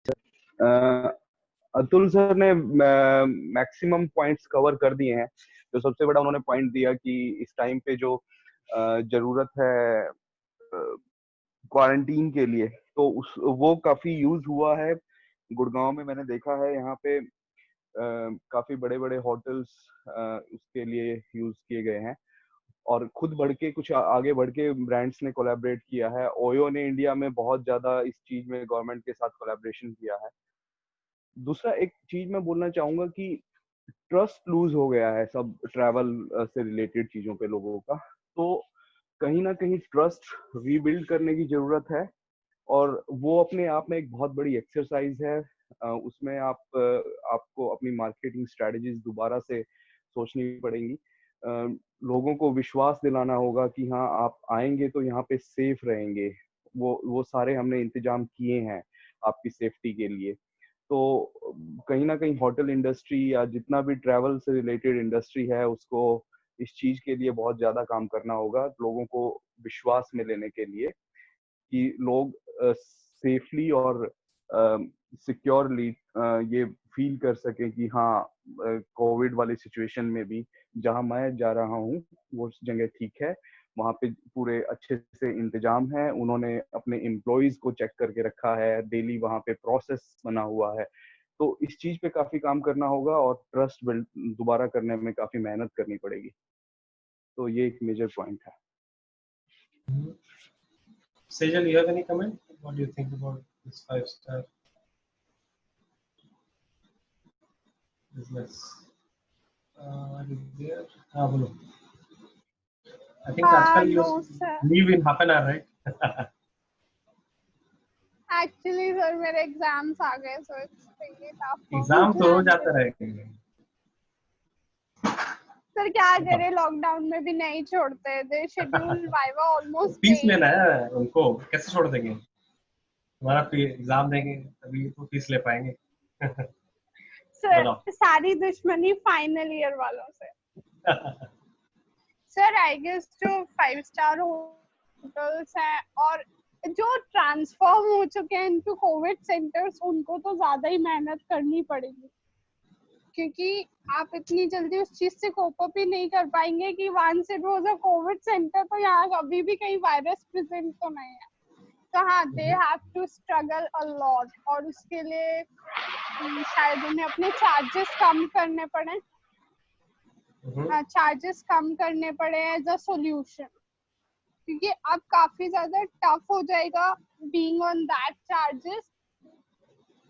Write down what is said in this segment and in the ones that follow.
अ, Atul sir ने maximum points cover कर दिए हैं। जो सबसे बड़ा उन्होंने पॉइंट दिया कि इस टाइम पे जो जरूरत है क्वारंटीन के लिए, तो उस वो काफी यूज हुआ है। गुड़गांव में मैंने देखा है, यहाँ पे काफी बड़े बड़े होटल्स उसके लिए यूज किए गए हैं। और खुद बढ़ के कुछ आगे बढ़ के ब्रांड्स ने कोलैबोरेट किया है। ओयो ने इंडिया में बहुत ज्यादा इस चीज में गवर्नमेंट के साथ कोलैबोरेशन किया है। दूसरा एक चीज मैं बोलना चाहूंगा कि ट्रस्ट लूज हो गया है सब ट्रैवल से रिलेटेड चीजों पे लोगों का। तो कहीं ना कहीं ट्रस्ट रीबिल्ड करने की जरूरत है। और वो अपने आप में एक बहुत बड़ी एक्सरसाइज है। उसमें आपको अपनी मार्केटिंग स्ट्रेटजीज दोबारा से सोचनी पड़ेंगी। लोगों को विश्वास दिलाना होगा कि हाँ, आप आएंगे तो यहाँ पे सेफ रहेंगे। वो सारे हमने इंतजाम किए हैं आपकी सेफ्टी के लिए। तो कहीं ना कहीं होटल इंडस्ट्री या जितना भी ट्रैवल से रिलेटेड इंडस्ट्री है, उसको इस चीज के लिए बहुत ज्यादा काम करना होगा, लोगों को विश्वास में लेने के लिए कि लोग सेफली और सिक्योरली ये फील कर सके कि हाँ, कोविड वाली सिचुएशन में भी जहाँ मैं जा रहा हूँ वो जगह ठीक है। वहाँ पे पूरे अच्छे से इंतजाम है, उन्होंने अपने एम्प्लॉयज को चेक करके रखा है, डेली वहाँ पे प्रोसेस बना हुआ है। तो इस चीज पे काफी काम करना होगा और ट्रस्ट बिल्ड दोबारा करने में काफी मेहनत करनी पड़ेगी। तो ये एक मेजर पॉइंट है। Sejal, you have any comment? What do you think about this 5-star business? There, बोलो. I think आजकल you No, sir. leave in half an hour, right? Actually, sir, मेरे exams आ गए, so it's really tough for me exam to तो रोज handle. आता रहेगा. Sir क्या करे, lockdown में भी नहीं छोड़ते। दे शेड्यूल वाइवा ऑलमोस्ट फीस लेना डेली। है उनको, कैसे छोड़ देंगे? तुम्हारा एग्जाम देंगे तभी तो फीस ले पाएंगे. सर बताओ. सारी दुश्मनी फाइनल ईयर वालों से। सर आई गेस जो 5 स्टार होटल्स हैं और जो ट्रांसफॉर्म हो चुके हैं इनटू कोविड सेंटर्स, उनको तो ज्यादा ही मेहनत करनी पड़ेगी, क्योंकि आप इतनी जल्दी उस चीज से कोप अप ही नहीं कर पाएंगे कि once it was a covid centre तो यहाँ कभी भी कहीं वायरस प्रेजेंट तो नहीं है। तो हाँ, they have to struggle a lot, और उसके लिए शायद उन्हें अपने चार्जेस कम करने पड़े। चार्जेस कम करने पड़े एज अ सोल्यूशन, क्योंकि अब काफी ज्यादा टफ हो जाएगा being on that charges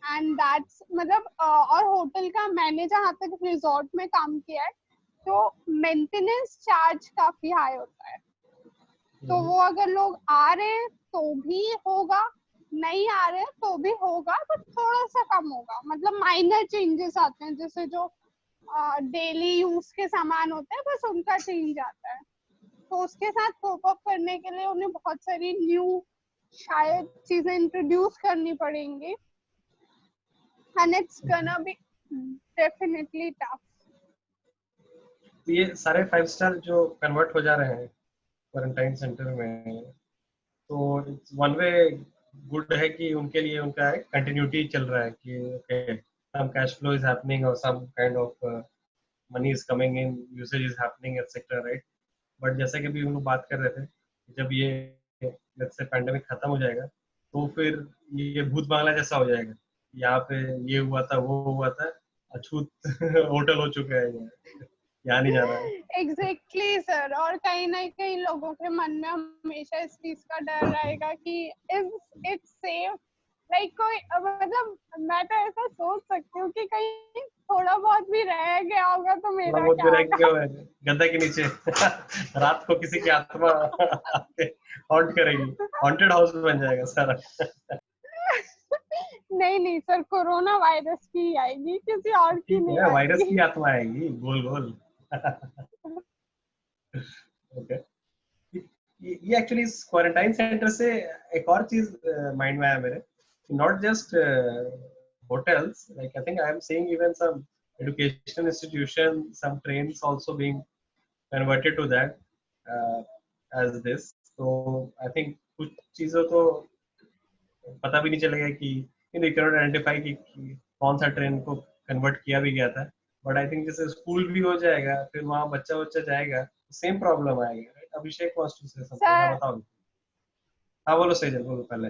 and that's मतलब और होटल का मैंने जहाँ तक रिजॉर्ट में काम किया है, तो मेंटेनेंस चार्ज काफी हाई होता है। तो वो अगर लोग आ रहे हैं तो भी होगा, नहीं आ रहे हैं तो भी होगा, बट थोड़ा सा कम होगा। मतलब माइनर चेंजेस आते हैं, जैसे जो डेली यूज के सामान होते हैं बस उनका चेंज आता है। तो उसके साथ कोप अप करने के लिए उन्हें बहुत सारी न्यू शायद चीजें इंट्रोड्यूस करनी पड़ेंगी, and it's gonna be definitely tough. ये सारे 5 स्टार जो कन्वर्ट हो जा रहे हैं क्वारंटाइन सेंटर में, तो वन वे गुड है कि उनके लिए उनका कंटिन्यूटी चल रहा है कि okay, some cash flow is happening और some kind of money is coming in, usage is happening etcetera, right? But जैसे कि अभी हम लोग बात कर रहे थे, जब ये लेट्स से पैंडेमिक खत्म हो जाएगा तो फिर ये भूत बांग्ला जैसा हो जाएगा। यहाँ पे ये हुआ था, वो हुआ था, अछूत होटल हो चुका है, यहाँ नहीं जाना है. Exactly सर, और कहीं ना कहीं लोगों के मन में हमेशा इस चीज का डर रहेगा कि इज इट सेफ, लाइक कोई मतलब मैं तो ऐसा सोच सकती हूँ कि कहीं थोड़ा बहुत भी रह गया होगा तो थोड़ा मेरा बहुत भी क्या रह होगा। गया है गद्दा के नीचे. रात को किसी की आत्मा हॉन्ट करेगी, हॉन्टेड हाउस बन जाएगा सारा. नहीं नहीं सर, कोरोना वायरस की आएगी, किसी और की ठीक नहीं है, वायरस आएगी। की आत्मा आएगी गोल गोल. ओके. ये एक्चुअली इस क्वारंटाइन सेंटर से एक और चीज माइंड में आया मेरे, not just hotels, like I think I am seeing even some education institution, some trains also being converted to that as this. So I think कुछ चीजों तो पता भी नहीं चलेगा कि यू कैन आइडेंटिफाई कि कौन सा ट्रेन को कन्वर्ट किया भी गया था। बट आई थिंक जैसे स्कूल भी हो जाएगा, फिर वहाँ बच्चा जाएगा, सेम प्रॉब्लम आएगी, right? Abhishek wants to say something, हाँ सर बताओ। हाँ बोलो सेजल, बोलो पहले।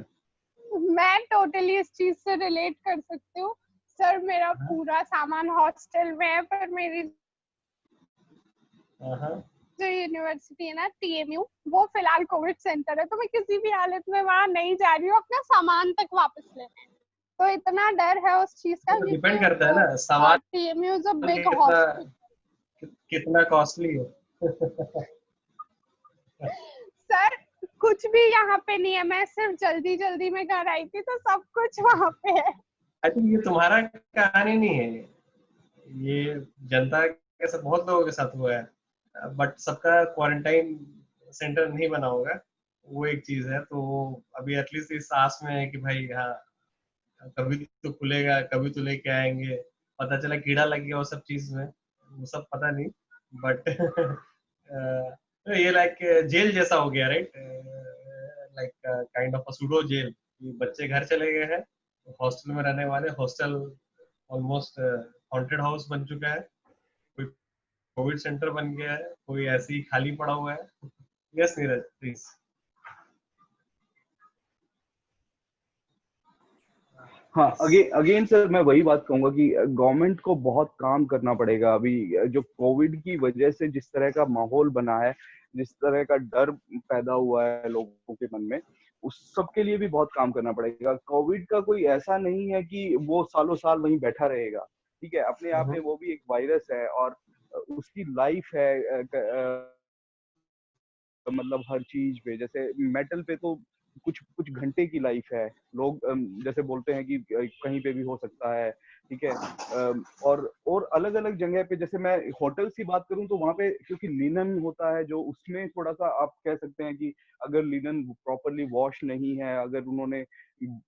मैं टोटली इस चीज से रिलेट कर सकती हूँ सर। मेरा हाँ पूरा सामान हॉस्टल में है, पर मेरी हाँ जो यूनिवर्सिटी है ना TMU, वो फिलहाल कोविड सेंटर है, तो मैं किसी भी हालत में वहां नहीं जा रही हूँ अपना सामान तक वापस लेने। तो इतना डर है उस चीज का, तो क्योंकि डिपेंड करता है ना सामान TMU इज अ बिग कितना हॉस्पिटल। कितना कॉस्टली है। सर कुछ भी यहाँ पे नहीं है, मैं सिर्फ जल्दी जल्दी में घर आई थी, तो सब कुछ वहाँ पे है। आई थिंक ये तुम्हारा कहानी नहीं है, ये जनता के साथ बहुत लोगों के साथ हुआ है, बट सबका क्वारंटाइन सेंटर नहीं बना होगा, वो एक चीज है। तो अभी एटलीस्ट इस आस में है कि भाई हाँ कभी तो खुलेगा, कभी तो लेके आएंगे। पता चला कीड़ा लग गया वो सब चीज में, वो सब पता नहीं, बट ये लाइक जेल जैसा हो गया, right? Like kind of a pseudo jail. बच्चे घर चले गए हैं, हॉस्टल में रहने वाले, हॉस्टल ऑलमोस्ट हॉन्टेड हाउस बन चुका है, कोई कोविड सेंटर बन गया है, कोई ऐसे ही खाली पड़ा हुआ है। Yes Neeraj please. हाँ, यस। अगेन सर मैं वही बात कहूंगा कि गवर्नमेंट को बहुत काम करना पड़ेगा। अभी जो कोविड की वजह से जिस तरह का माहौल बना है, जिस तरह का डर पैदा हुआ है लोगों के मन में, उस सब के लिए भी बहुत काम करना पड़ेगा। कोविड का कोई ऐसा नहीं है कि वो सालों साल वहीं बैठा रहेगा, ठीक है? अपने आप में वो भी एक वायरस है और उसकी लाइफ है। मतलब हर चीज पे, जैसे मेटल पे तो कुछ कुछ घंटे की लाइफ है। लोग जैसे बोलते हैं कि कहीं पे भी हो सकता है, ठीक है? और अलग अलग जगह पे, जैसे मैं होटल्स की बात करूं तो वहां पे क्योंकि लिनन होता है, जो उसमें थोड़ा सा आप कह सकते हैं कि अगर लिनन प्रॉपरली वॉश नहीं है, अगर उन्होंने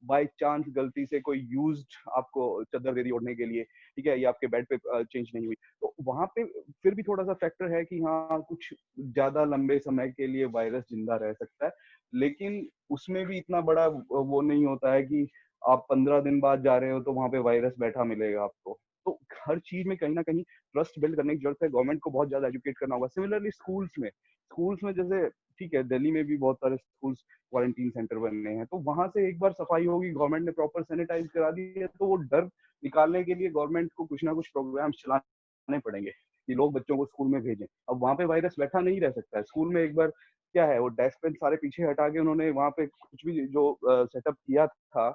बाय चांस गलती से कोई यूज्ड आपको चादर दे दी ओढ़ने के लिए, ठीक है, या आपके बेड पे चेंज नहीं हुई, तो वहां पे फिर भी थोड़ा सा फैक्टर है कि हाँ कुछ ज्यादा लंबे समय के लिए वायरस जिंदा रह सकता है। लेकिन उसमें भी इतना बड़ा वो नहीं होता है कि आप 15 दिन बाद जा रहे हो तो वहां पे वायरस बैठा मिलेगा आपको। तो हर चीज में कहीं ना कहीं ट्रस्ट बिल्ड करने की जरूरत है। गवर्नमेंट को बहुत ज्यादा एजुकेट करना होगा। सिमिलरली स्कूल्स में जैसे ठीक है, दिल्ली में भी बहुत सारे स्कूल्स क्वारंटीन सेंटर बनने हैं, तो वहां से एक बार सफाई होगी, गवर्नमेंट ने प्रॉपर सैनिटाइज करा दी है, तो वो डर निकालने के लिए गवर्नमेंट को कुछ ना कुछ प्रोग्राम चलाने पड़ेंगे कि लोग बच्चों को स्कूल में भेजें। अब वहां पे वायरस बैठा नहीं रह सकता है। स्कूल में एक बार क्या है, वो डेस्क बेंच सारे पीछे हटा के उन्होंने वहां पे कुछ भी जो सेटअप किया था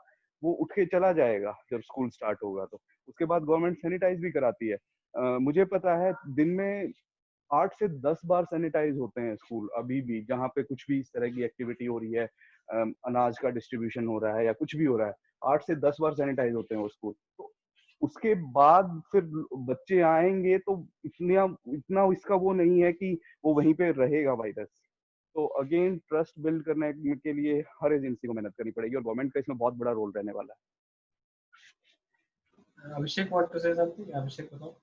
वो उठ के चला जाएगा जब स्कूल स्टार्ट होगा। तो उसके बाद गवर्नमेंट सैनिटाइज भी कराती है। मुझे पता है दिन में 8 से 10 बार सैनिटाइज होते हैं स्कूल अभी भी, जहाँ पे कुछ भी इस तरह की एक्टिविटी हो रही है, अनाज का डिस्ट्रीब्यूशन हो रहा है या कुछ भी हो रहा है, 8 से 10 बार सैनिटाइज होते हैं वो स्कूल। तो उसके बाद फिर बच्चे आएंगे तो इतना इतना इसका वो नहीं है कि वो वहीं पे रहेगा वायरस। तो अगेन ट्रस्ट बिल्ड करने के लिए हर एजेंसी को मेहनत करनी पड़ेगी और गवर्नमेंट का इसमें बहुत बड़ा रोल रहने वाला है। अभिषेक वांट टू से समथिंग, अभिषेक बताओ।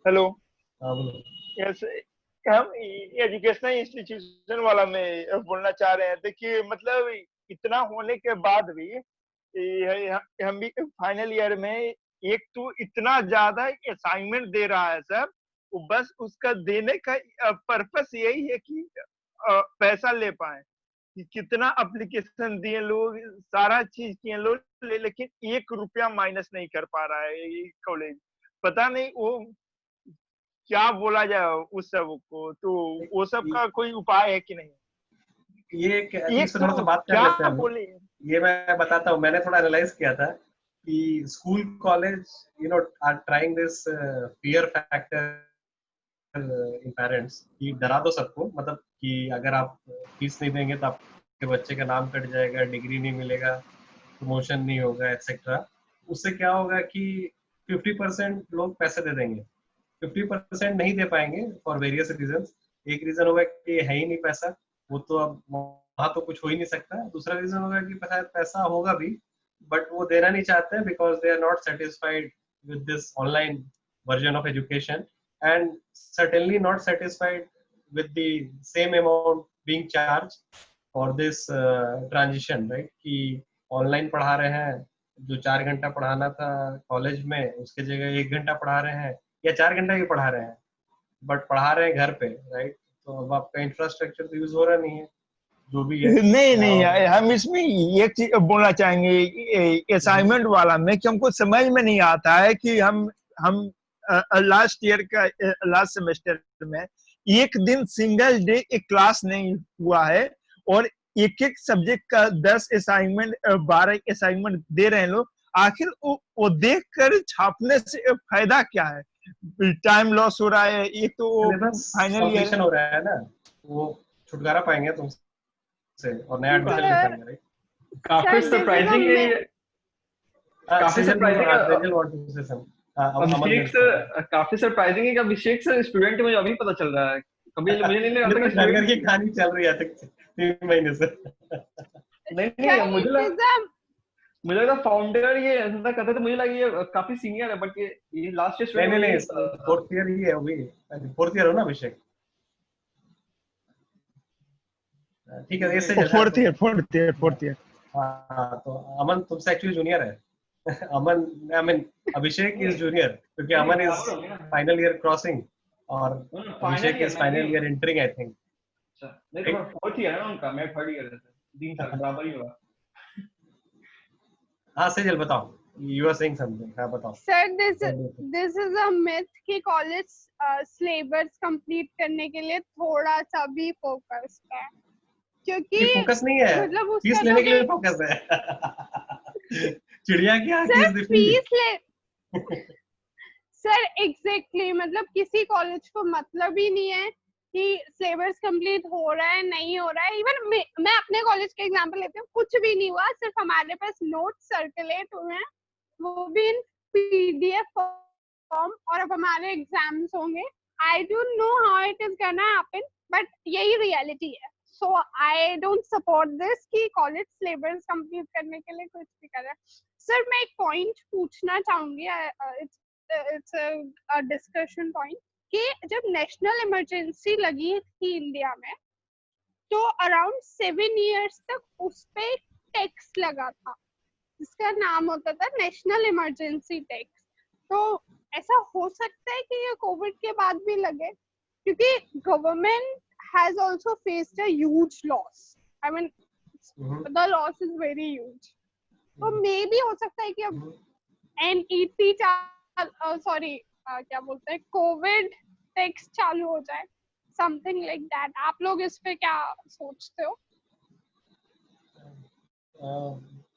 हेलो। हाँ बोलो। यस, हम एजुकेशनल इंस्टीट्यूशन वाला में बोलना चाह रहे हैं। देखिए मतलब इतना होने के बाद भी हम भी फाइनल ईयर में एक तो इतना ज्यादा असाइनमेंट दे रहा है सर, वो बस उसका देने का पर्पस यही है कि पैसा ले पाए। कि कितना एप्लीकेशन दिए लोग, सारा चीज किए लोग, लेकिन 1 रुपया माइनस नहीं कर पा रहा है ये कॉलेज। पता नहीं वो क्या बोला जाए उस सब को, तो वो सब का कोई उपाय है कि नहीं? ये एक इस पे थोड़ा सा तो बात कर लेते क्या हैं हम लोग। बोले। ये मैं बताता हूँ, मैंने थोड़ा एनालाइज किया था कि school college are trying this fear factor in parents, कि डरा दो सबको, मतलब कि अगर आप फीस नहीं देंगे तो आपके बच्चे का नाम कट जाएगा, डिग्री नहीं मिलेगा, प्रमोशन नहीं होगा, एक्सेट्रा। उससे क्या होगा कि 50% लोग पैसे दे देंगे, 50% नहीं दे पाएंगे फॉर वेरियस रीजन। एक रीजन होगा कि है ही नहीं पैसा, वो तो अब वहां तो कुछ हो ही नहीं सकता। दूसरा रीजन होगा कि पैसा होगा भी बट वो देना नहीं चाहते because they are not satisfied with this online version of education, and certainly not satisfied with the same amount being charged for this transition, right, कि ऑनलाइन पढ़ा रहे हैं, जो 4 घंटा पढ़ाना था कॉलेज में उसके जगह 1 घंटा पढ़ा रहे हैं या 4 घंटा ही पढ़ा रहे हैं, बट पढ़ा रहे हैं घर पे, राइट। तो अब आपका इंफ्रास्ट्रक्चर तो यूज हो रहा नहीं है, जो भी है। नहीं नहीं, और हम इसमें एक चीज बोलना चाहेंगे असाइनमेंट वाला में, कि हमको समझ में नहीं आता है कि हम लास्ट ईयर का लास्ट सेमेस्टर में एक दिन सिंगल डे एक क्लास नहीं हुआ है, और एक एक सब्जेक्ट का 10 असाइनमेंट 12 असाइनमेंट दे रहे हैं लोग। आखिर वो देख कर छापने से फायदा क्या है? टाइम लॉस हो रहा है। एक तो सिलेबस फाइनल ईयर कंप्लीशन हो रहा है ना, वो छुटकारा पाएंगे तुमसे और नया एडमिशन ले सर पाएंगे, राइट। काफी sir this is a surprising है मिथ। ये, काफी सरप्राइजिंग सेजल वांट टू से सम अमन अभिषेक ने सर, काफी सरप्राइजिंग है कि अभिषेक सर स्टूडेंट मुझे अभी पता चल रहा है। कभी मुझे नहीं लगा ये था तो कि घर घर की स्टूडेंट। कहानी चल रही है तक 3 महीने से। नहीं नहीं, सर इट इज अ मुझे लगा फाउंडर ये ऐसा करता था, मुझे लगा ये काफी सीनियर है, बट ये लास्ट नहीं स्टूडेंट नहीं मुझे नहीं, नहीं पता था। फोर्थ ईयर ही है अभी, 4th ईयर हो ना अभिषेक? ठीक है, ये सही है। Fourth year. हाँ, तो अमन तुमसे एक्चुअली जूनियर है। Aman, I mean Abhishek is junior, क्योंकि Aman is final year crossing और Abhishek is final year entering, I think. अच्छा, नहीं तो फोर्थ ईयर है ना उनका, मैं थर्ड ईयर है, 3 साल बराबर ही हुआ। हाँ सेजल बताओ, यू आर सेइंग समथिंग। हाँ बताओ sir this is a myth कि कॉलेज सिलेबस कंप्लीट करने के लिए थोड़ा सा भी फोकस है, क्योंकि ये फोकस नहीं है, मतलब फीस उसका लेने लोग के लिए फोकस है। चिड़िया की आंख सर इज द फीस ले सर एग्जैक्टली मतलब किसी कॉलेज को मतलब ही नहीं है कि सिलेबस कंप्लीट हो रहा है नहीं हो रहा है। इवन मैं अपने कॉलेज का एग्जांपल लेती हूँ, कुछ भी नहीं हुआ, सिर्फ हमारे पास नोट्स सर्कुलेट हुए हैं, वो भी इन पीडीएफ फॉर्म, और अब हमारे एग्जाम्स होंगे। I don't know how it is gonna happen, but यही रियलिटी है। सो आई डोंट सपोर्ट दिस कि कॉलेज सिलेबस कंप्लीट करने के लिए कुछ भी कर रहा है। सर मैं एक पॉइंट पूछना चाहूंगी, इट्स अ डिस्कशन पॉइंट, कि जब नेशनल इमरजेंसी लगी थी इंडिया में, तो अराउंड 7 इयर्स तक उस पे टैक्स लगा था, जिसका नाम होता था नेशनल इमरजेंसी टैक्स। तो ऐसा हो सकता है कि ये कोविड के बाद भी लगे, क्योंकि government has also faced a huge loss. I mean the loss is very huge. तो मे भी हो सकता है कि अब एनईटी सॉरी क्या बोलते हैं, कोविड टैक्स चालू हो जाए, समथिंग लाइक दैट। आप लोग इस पे क्या सोचते हो?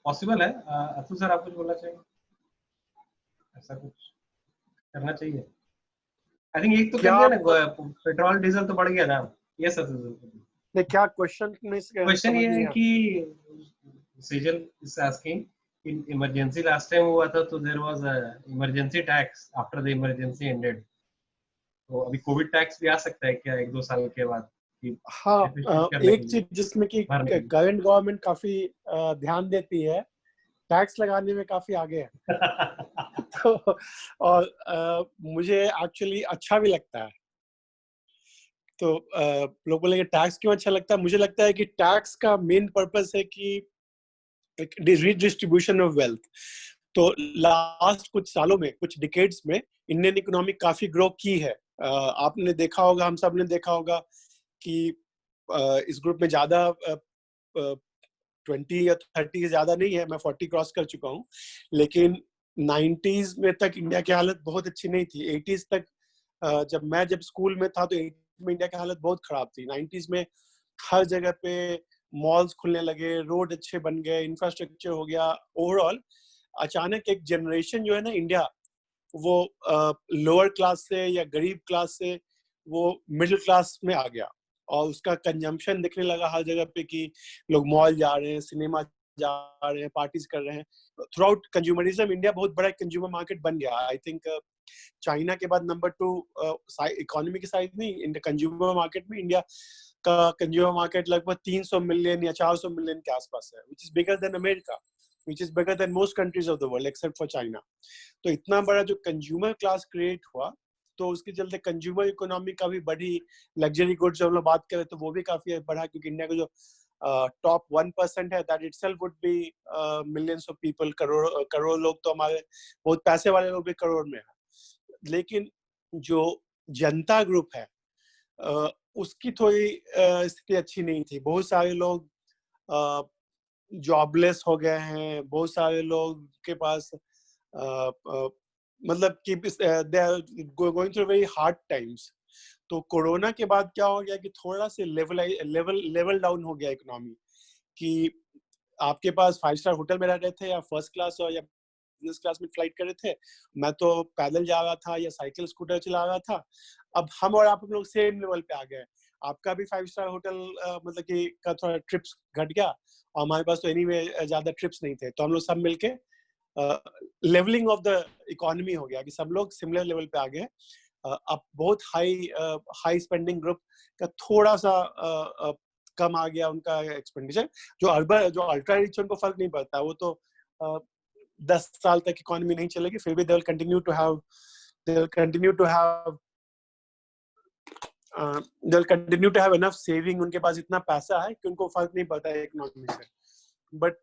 पॉसिबल है। अतुल सर आप कुछ बोलना चाहिए? ऐसा कुछ करना चाहिए। आई थिंक एक तो कर दिया ना, पेट्रोल डीजल तो बढ़ गया ना। यस अतुल सर, क्या क्वेश्चन में क्वेश्चन ये है कि Sejal is asking, in emergency last time हुआ था तो there was a emergency tax after the emergency ended, तो अभी कोविड टैक्स भी आ सकता है क्या 1-2 साल के बाद? हाँ, एक चीज जिसमें कि करंट गवर्नमेंट काफी ध्यान देती है, टैक्स लगाने में काफी आगे है। तो और मुझे एक्चुअली अच्छा भी लगता है। तो लोग बोलेंगे टैक्स क्यों अच्छा लगता है? मुझे लगता है कि टैक्स का मेन पर्पस है कि रीडिस्ट्रीब्यूशन ऑफ वेल्थ। तो लास्ट कुछ सालों में, कुछ डिकेड्स में इंडियन इकोनॉमी काफी ग्रो की है। आपने देखा होगा, हम सब ने देखा होगा कि इस ग्रुप में ज्यादा 20 या 30 से ज्यादा नहीं है, मैं 40 क्रॉस कर चुका हूँ, लेकिन 90s में तक इंडिया की हालत बहुत अच्छी नहीं थी। 80s तक जब स्कूल में था तो 80s में इंडिया की हालत बहुत खराब थी। 90s में हर जगह पे मॉल्स खुलने लगे, रोड अच्छे बन गए, इंफ्रास्ट्रक्चर हो गया। ओवरऑल अचानक एक जनरेशन जो है ना इंडिया, वो लोअर क्लास से या गरीब क्लास से वो मिडिल क्लास में आ गया, और उसका कंजम्पशन दिखने लगा हर जगह पे कि लोग मॉल जा रहे हैं, सिनेमा जा रहे हैं, पार्टीज कर रहे हैं। थ्रू आउट कंज्यूमरिज्म इंडिया बहुत बड़ा कंज्यूमर मार्केट बन गया। आई थिंक चाइना के बाद नंबर 2 इकोनॉमी के साइज में इन कंज्यूमर मार्केट में इंडिया का कंज्यूमर मार्केट लगभग 300 मिलियन या 400 मिलियन के आसपास है, which is bigger than America, which is bigger than most countries of the world except for China। तो इतना बड़ा जो कंज्यूमर क्लास क्रिएट हुआ, तो उसके चलते कंज्यूमर इकोनॉमी का भी बढ़ी। लग्जरी गुड्स जब हम लोग बात करें तो वो भी काफी बढ़ा, क्योंकि इंडिया का जो टॉप 1% है, that itself would be millions of people, crore लोग तो हमारे बहुत पैसे वाले लोग भी करोड़ में है। लेकिन जो जनता ग्रुप है उसकी थोड़ी स्थिति अच्छी नहीं थी। बहुत सारे लोग जॉबलेस हो गए हैं, बहुत सारे लोग के पास मतलब कि they are going through very hard times. तो कोरोना के बाद क्या हो गया कि थोड़ा से लेवल डाउन हो गया इकोनॉमी, कि आपके पास 5 स्टार होटल में रह रहे थे या फर्स्ट क्लास या बिजनेस क्लास में फ्लाइट कर रहे थे, मैं तो पैदल जा रहा था या साइकिल स्कूटर चला रहा था। अब हम और आप लोग सेम लेवल पे आ गए। आपका भी 5 स्टार होटल मतलब कि का थोड़ा ट्रिप्स घट गया, और हमारे पास तो एनीवे ज्यादा ट्रिप्स नहीं थे, तो हम लोग सब मिलके लेवलिंग ऑफ द इकोनॉमी हो गया कि सब लोग सिमिलर लेवल पे आ गए। अब बहुत हाई स्पेंडिंग ग्रुप का थोड़ा सा कम आ गया उनका एक्सपेंडिचर। जो अल्ट्रा रिच उनको फर्क नहीं पड़ता, वो तो 10 साल तक इकोनॉमी नहीं चलेगी, फिर भी they will continue to have enough saving. उनके पास इतना पैसा है कि उनको फर्क नहीं पड़ता है इकोनॉमी से। बट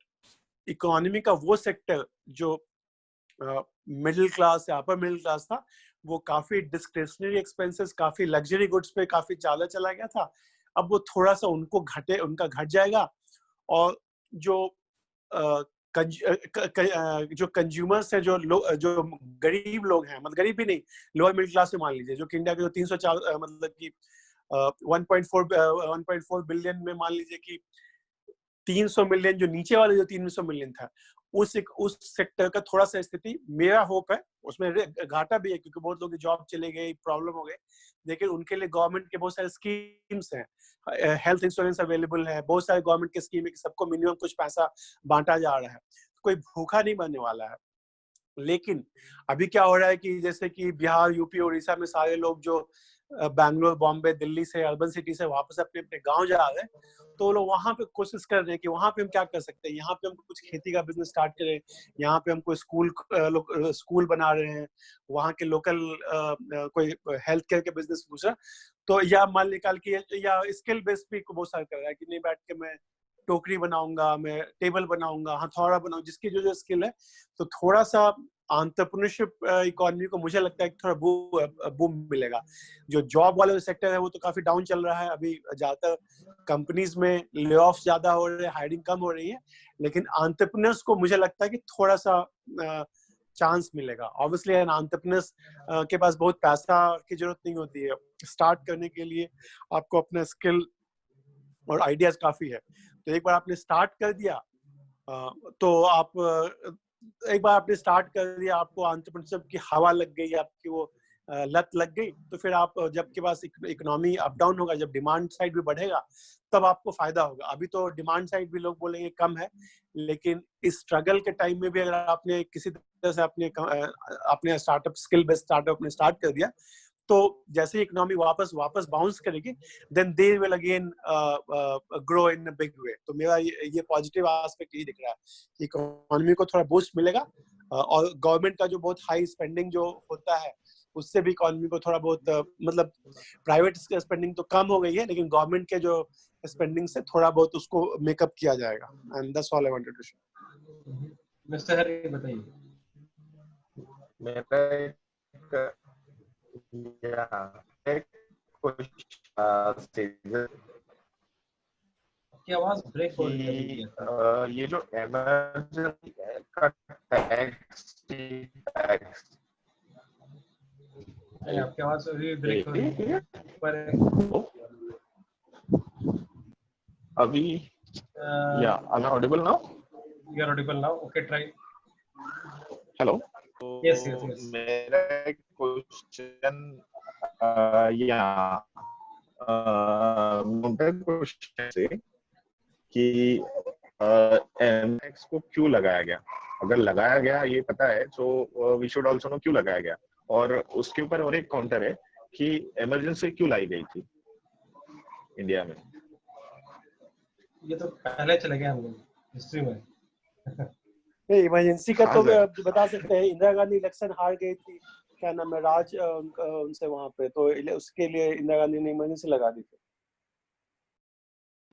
इकोनॉमी का वो सेक्टर जो मिडिल क्लास या अपर मिडिल क्लास था, वो काफी डिस्क्रिशनरी एक्सपेंसेस, काफी लग्जरी गुड्स पे काफी ज्यादा चला गया था। अब वो थोड़ा सा उनका घट जाएगा, और जो जो कंज्यूमर्स हैं, जो गरीब लोग हैं, मतलब गरीब भी नहीं, लोअर मिडिल क्लास में मान लीजिए, जो कि इंडिया के जो 304 मतलब कि 1.4 बिलियन में मान लीजिए कि 300 मिलियन, जो नीचे वाले जो 300 मिलियन था, उस सेक्टर का थोड़ा सा स्थिति, मेरा होप है, उसमें घाटा भी है क्योंकि बहुत लोग की जॉब चले गए, प्रॉब्लम हो गए, लेकिन उनके लिए गवर्नमेंट के बहुत सारे स्कीम्स हैं, हेल्थ इंश्योरेंस अवेलेबल है, बहुत सारे गवर्नमेंट के स्कीम है कि सबको मिनिमम कुछ पैसा बांटा जा रहा है, कोई भूखा नहीं मरने वाला है। लेकिन अभी क्या हो रहा है कि जैसे कि बिहार, यूपी, उड़ीसा में सारे लोग जो बैंगलोर, बॉम्बे, दिल्ली से, अर्बन सिटी से वापस अपने अपने गांव जा रहे हैं, तो वो लोग वहां पे कोशिश कर रहे हैं कि वहां पे हम क्या कर सकते हैं, यहाँ पे हम कुछ खेती का बिजनेस स्टार्ट करें, यहाँ पे हम कोई स्कूल बना रहे हैं, वहाँ के लोकल कोई हेल्थ केयर के बिजनेस पूछ रहा, तो या माल निकाल के, या स्किल बेस्ड भी बहुत सारा कर रहा है कि नहीं बैठ के मैं टोकरी बनाऊंगा, मैं टेबल बनाऊंगा, हथौड़ा बनाऊंगा, जिसकी जो स्किल है। तो थोड़ा सा एंटरप्रेन्योरशिप इकोनॉमी को मुझे लगता है कि थोड़ा बूम मिलेगा। जो जॉब वाला सेक्टर है वो तो काफी डाउन चल रहा है, अभी ज्यादातर कंपनीज में ले ऑफ ज्यादा हो रहे हैं, हायरिंग कम हो रही है, लेकिन एंटरप्रेन्योर्स को मुझे लगता है कि थोड़ा सा चांस मिलेगा। ऑब्वियसली एंटरप्रेन्योर्स के पास बहुत पैसा की जरूरत नहीं होती है, स्टार्ट करने के लिए आपको अपना स्किल और आइडियाज काफी है। तो एक बार आपने स्टार्ट कर दिया, तो आप एक बार आपने स्टार्ट कर दिया, आपको एंटरप्रेन्योरशिप की हवा लग गई, आपकी वो लत लग गई, तो फिर आप जब के पास इकोनॉमी अप डाउन होगा, जब डिमांड साइड भी बढ़ेगा, तब आपको फायदा होगा। अभी तो डिमांड साइड भी लोग बोलेंगे कम है, लेकिन इस स्ट्रगल के टाइम में भी अगर आपने किसी तरह से अपने स्टार्टअप, स्किल बेस्ड स्टार्टअप ने स्टार्ट कर दिया, तो जैसे ही इकोनॉमी वापस बाउंस करेगी, then they will again grow in a big way. तो मेरा ये पॉजिटिव एस्पेक्ट यही दिख रहा है कि इकोनॉमी को थोड़ा बूस्ट मिलेगा, और गवर्नमेंट का जो बहुत हाई स्पेंडिंग जो होता है, उससे भी इकोनॉमी को थोड़ा बहुत मतलब प्राइवेट स्पेंडिंग तो कम हो गई है, लेकिन गवर्नमेंट के जो स्पेंडिंग से थोड़ा बहुत उसको मेकअप किया जाएगा। And that's all I wanted to share. Mister Hari बताइए। मेरा आपकी आवाज ब्रेक हो रही है। ये जो इमरजेंसी का टैक्स, आपकी आवाज अभी ब्रेक हो रही है पर अभी या I am audible now? You are audible now, okay try. Hello, yes. मेरा क्वेश्चन क्वेश्चन से कि एमएक्स को क्यों लगाया गया, अगर लगाया गया ये पता है, तो वी शुड आल्सो नो क्यों लगाया गया, और उसके ऊपर और एक काउंटर है कि इमरजेंसी क्यों लाई गई थी इंडिया में। ये तो पहले चले गए हम लोग हिस्ट्री में। इमरजेंसी का तो बता सकते हैं, इंदिरा गांधी इलेक्शन हार गई थी, क्या नाम है, राज उनसे वहां पे, तो उसके लिए इंदिरा गांधी ने इमरजेंसी लगा दी थी।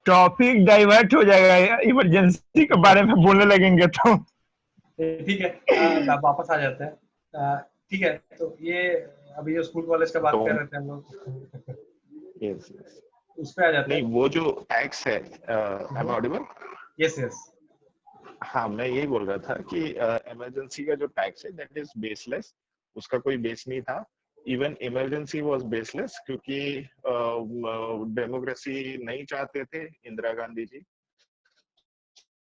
टॉपिक डाइवर्ट हो जाएगा, इमरजेंसी के बारे में बोलने लगेंगे तो। ठीक है, वापस आ जाते हैं। ठीक है, तो ये अभी जो स्कूल कॉलेज का बात कर रहे थे हम लोग, यस उस पे आ जाते नहीं, हैं। वो जो टैक्स है, आई एम ऑडिबल? Yes yes. हाँ, मैं यही बोल रहा था कि इमरजेंसी का जो टैक्स है दैट इज बेसलेस, उसका कोई बेस नहीं था। इवन इमरजेंसी वाज बेसलेस, क्योंकि डेमोक्रेसी नहीं चाहते थे इंदिरा गांधी जी,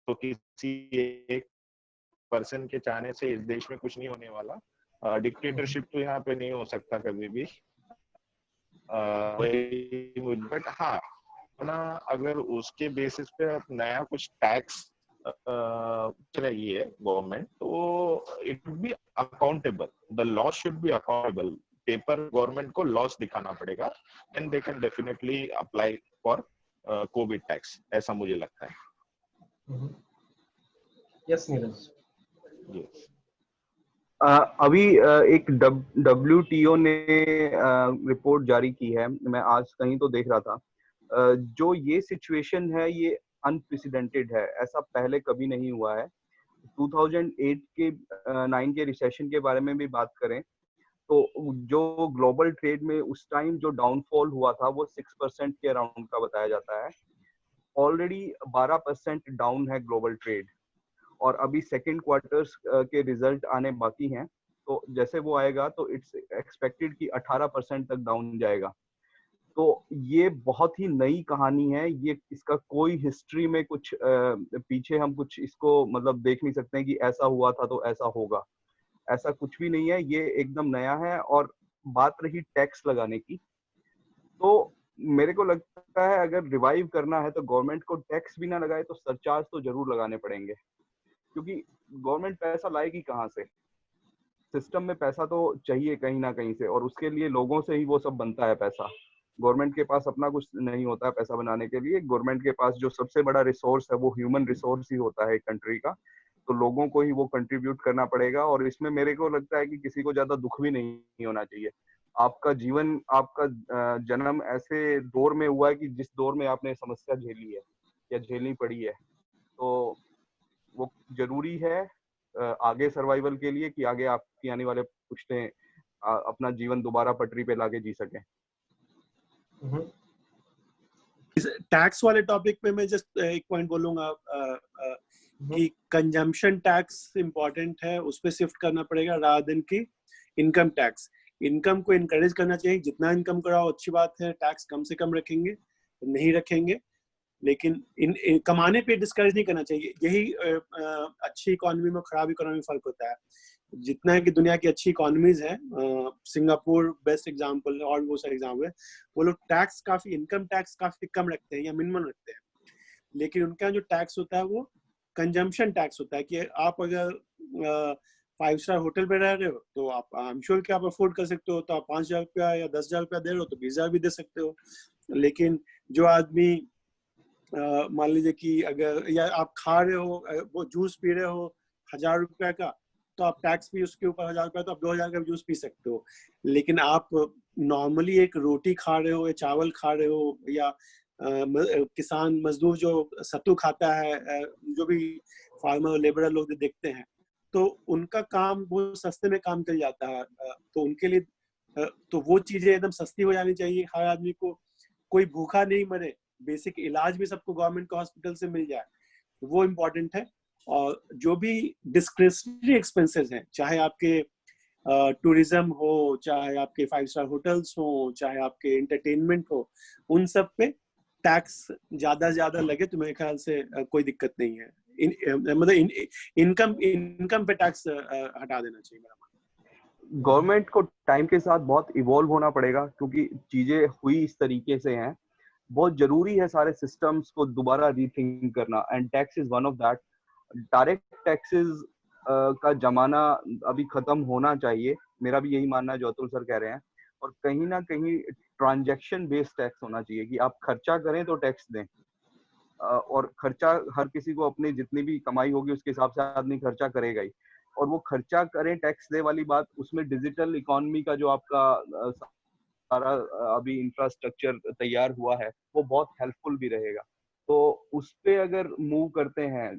तो किसी एक पर्सन के चाहने से इस देश में कुछ नहीं होने वाला। डिक्टेटरशिप तो यहाँ पे नहीं हो सकता कभी भी। बट हाँ, ना अगर उसके बेसिस पे अब नया कुछ टैक्स रही है गवर्नमेंट, तो it would be accountable, the law should be accountable. Paper government को लॉस दिखाना पड़ेगा, and they can definitely apply for Covid tax, ऐसा मुझे लगता है। यस नीरज। यस अभी एक WTO ने रिपोर्ट जारी की है, मैं आज कहीं तो देख रहा था। जो ये सिचुएशन है ये अनप्रेसिडेंटेड है, ऐसा पहले कभी नहीं हुआ है। 2008 के 9 के रिसेशन के बारे में भी बात करें तो जो ग्लोबल ट्रेड में उस टाइम जो डाउनफॉल हुआ था वो 6% के अराउंड का बताया जाता है। ऑलरेडी 12% डाउन है ग्लोबल ट्रेड, और अभी सेकेंड क्वार्टर्स के रिजल्ट आने बाकी हैं, तो जैसे वो आएगा तो इट्स एक्सपेक्टेड कि 18% तक डाउन जाएगा। तो ये बहुत ही नई कहानी है, ये इसका कोई हिस्ट्री में कुछ पीछे हम कुछ इसको मतलब देख नहीं सकते हैं कि ऐसा हुआ था तो ऐसा होगा, ऐसा कुछ भी नहीं है, ये एकदम नया है। और बात रही टैक्स लगाने की, तो मेरे को लगता है अगर रिवाइव करना है तो गवर्नमेंट को टैक्स भी ना लगाए तो सरचार्ज तो जरूर लगाने पड़ेंगे, क्योंकि गवर्नमेंट पैसा लाएगी कहाँ से? सिस्टम में पैसा तो चाहिए कहीं ना कहीं से, और उसके लिए लोगों से ही वो सब बनता है पैसा। गवर्नमेंट के पास अपना कुछ नहीं होता है पैसा बनाने के लिए। गवर्नमेंट के पास जो सबसे बड़ा रिसोर्स है वो ह्यूमन रिसोर्स ही होता है एक कंट्री का, तो लोगों को ही वो कंट्रीब्यूट करना पड़ेगा। और इसमें मेरे को लगता है कि किसी को ज्यादा दुख भी नहीं होना चाहिए। आपका जीवन, आपका जन्म ऐसे दौर में हुआ है कि जिस दौर में आपने समस्या झेली है या झेलनी पड़ी है, तो वो जरूरी है आगे सर्वाइवल के लिए कि आगे आपकी आने वाले पुश्तें अपना जीवन दोबारा पटरी पे लाके जी सकें। टैक्स वाले टॉपिक पे मैं जस्ट एक पॉइंट बोलूंगा कि कंजम्पशन टैक्स इम्पोर्टेंट है, उस पर शिफ्ट करना पड़ेगा रादर देन की इनकम टैक्स। इनकम को इनकरेज करना चाहिए, जितना इनकम कराओ अच्छी बात है, टैक्स कम से कम रखेंगे नहीं रखेंगे, लेकिन इन कमाने पे डिस्करेज नहीं करना चाहिए। यही अच्छी इकोनॉमी में खराब इकोनॉमी में फर्क होता है। जितना कि दुनिया की अच्छी इकोनॉमीज हैं, सिंगापुर बेस्ट एग्जांपल है और बहुत सारे एग्जाम्पल है, वो लोग टैक्स काफी, इनकम टैक्स काफी कम रखते हैं या मिनिमम रखते हैं, लेकिन उनका जो टैक्स होता है वो कंजम्पशन टैक्स होता है कि आप अगर 5 स्टार होटल पे रह रहे हो तो आप आई एम श्योर कि आप अफोर्ड कर सकते हो, तो आप 5,000 रुपया या 10,000 रुपया दे रहे हो तो 20,000 भी दे सकते हो। लेकिन जो आदमी मान लीजिए कि अगर या आप खा रहे हो, वो जूस पी रहे हो 1,000 रुपया का, तो आप टैक्स भी उसके ऊपर 1,000 रुपया, तो आप 2,000 का जूस पी सकते हो। लेकिन आप नॉर्मली एक रोटी खा रहे हो या चावल खा रहे हो, या किसान मजदूर जो सत्तू खाता है, जो भी फार्मर लेबर लोग देखते हैं, तो उनका काम वो सस्ते में काम चल जाता है, तो उनके लिए तो वो चीजें एकदम सस्ती हो जानी चाहिए हर आदमी को, कोई भूखा नहीं मरे, बेसिक इलाज भी सबको गवर्नमेंट के हॉस्पिटल से मिल जाए, वो इम्पोर्टेंट है। और जो भी डिस्क्रिशनरी एक्सपेंसेस हैं, चाहे आपके टूरिज्म हो, चाहे आपके 5 स्टार होटल्स हो, चाहे आपके एंटरटेनमेंट हो, उन सब पे टैक्स ज्यादा से ज्यादा लगे तो मेरे ख्याल से कोई दिक्कत नहीं है। मतलब इनकम पे टैक्स हटा देना चाहिए मेरा मानना। गवर्नमेंट को टाइम के साथ बहुत इवॉल्व होना पड़ेगा, क्योंकि चीजें हुई इस तरीके से हैं। बहुत जरूरी है सारे सिस्टम्स को दोबारा रीथिंक करना, and tax is one of that. Direct taxes का जमाना अभी खत्म होना चाहिए, मेरा भी यही मानना है जो अतुल सर कह रहे हैं। और कहीं ना कहीं ट्रांजैक्शन बेस्ड टैक्स होना चाहिए कि आप खर्चा करें तो टैक्स दें, और खर्चा हर किसी को अपनी जितनी भी कमाई होगी उसके हिसाब से आदमी खर्चा करेगा ही, और वो खर्चा करें टैक्स दे वाली बात, उसमें डिजिटल इकोनॉमी का जो आपका सारा अभी इंफ्रास्ट्रक्चर तैयार हुआ है वो बहुत हेल्पफुल भी रहेगा। तो उस पे अगर मूव करते हैं,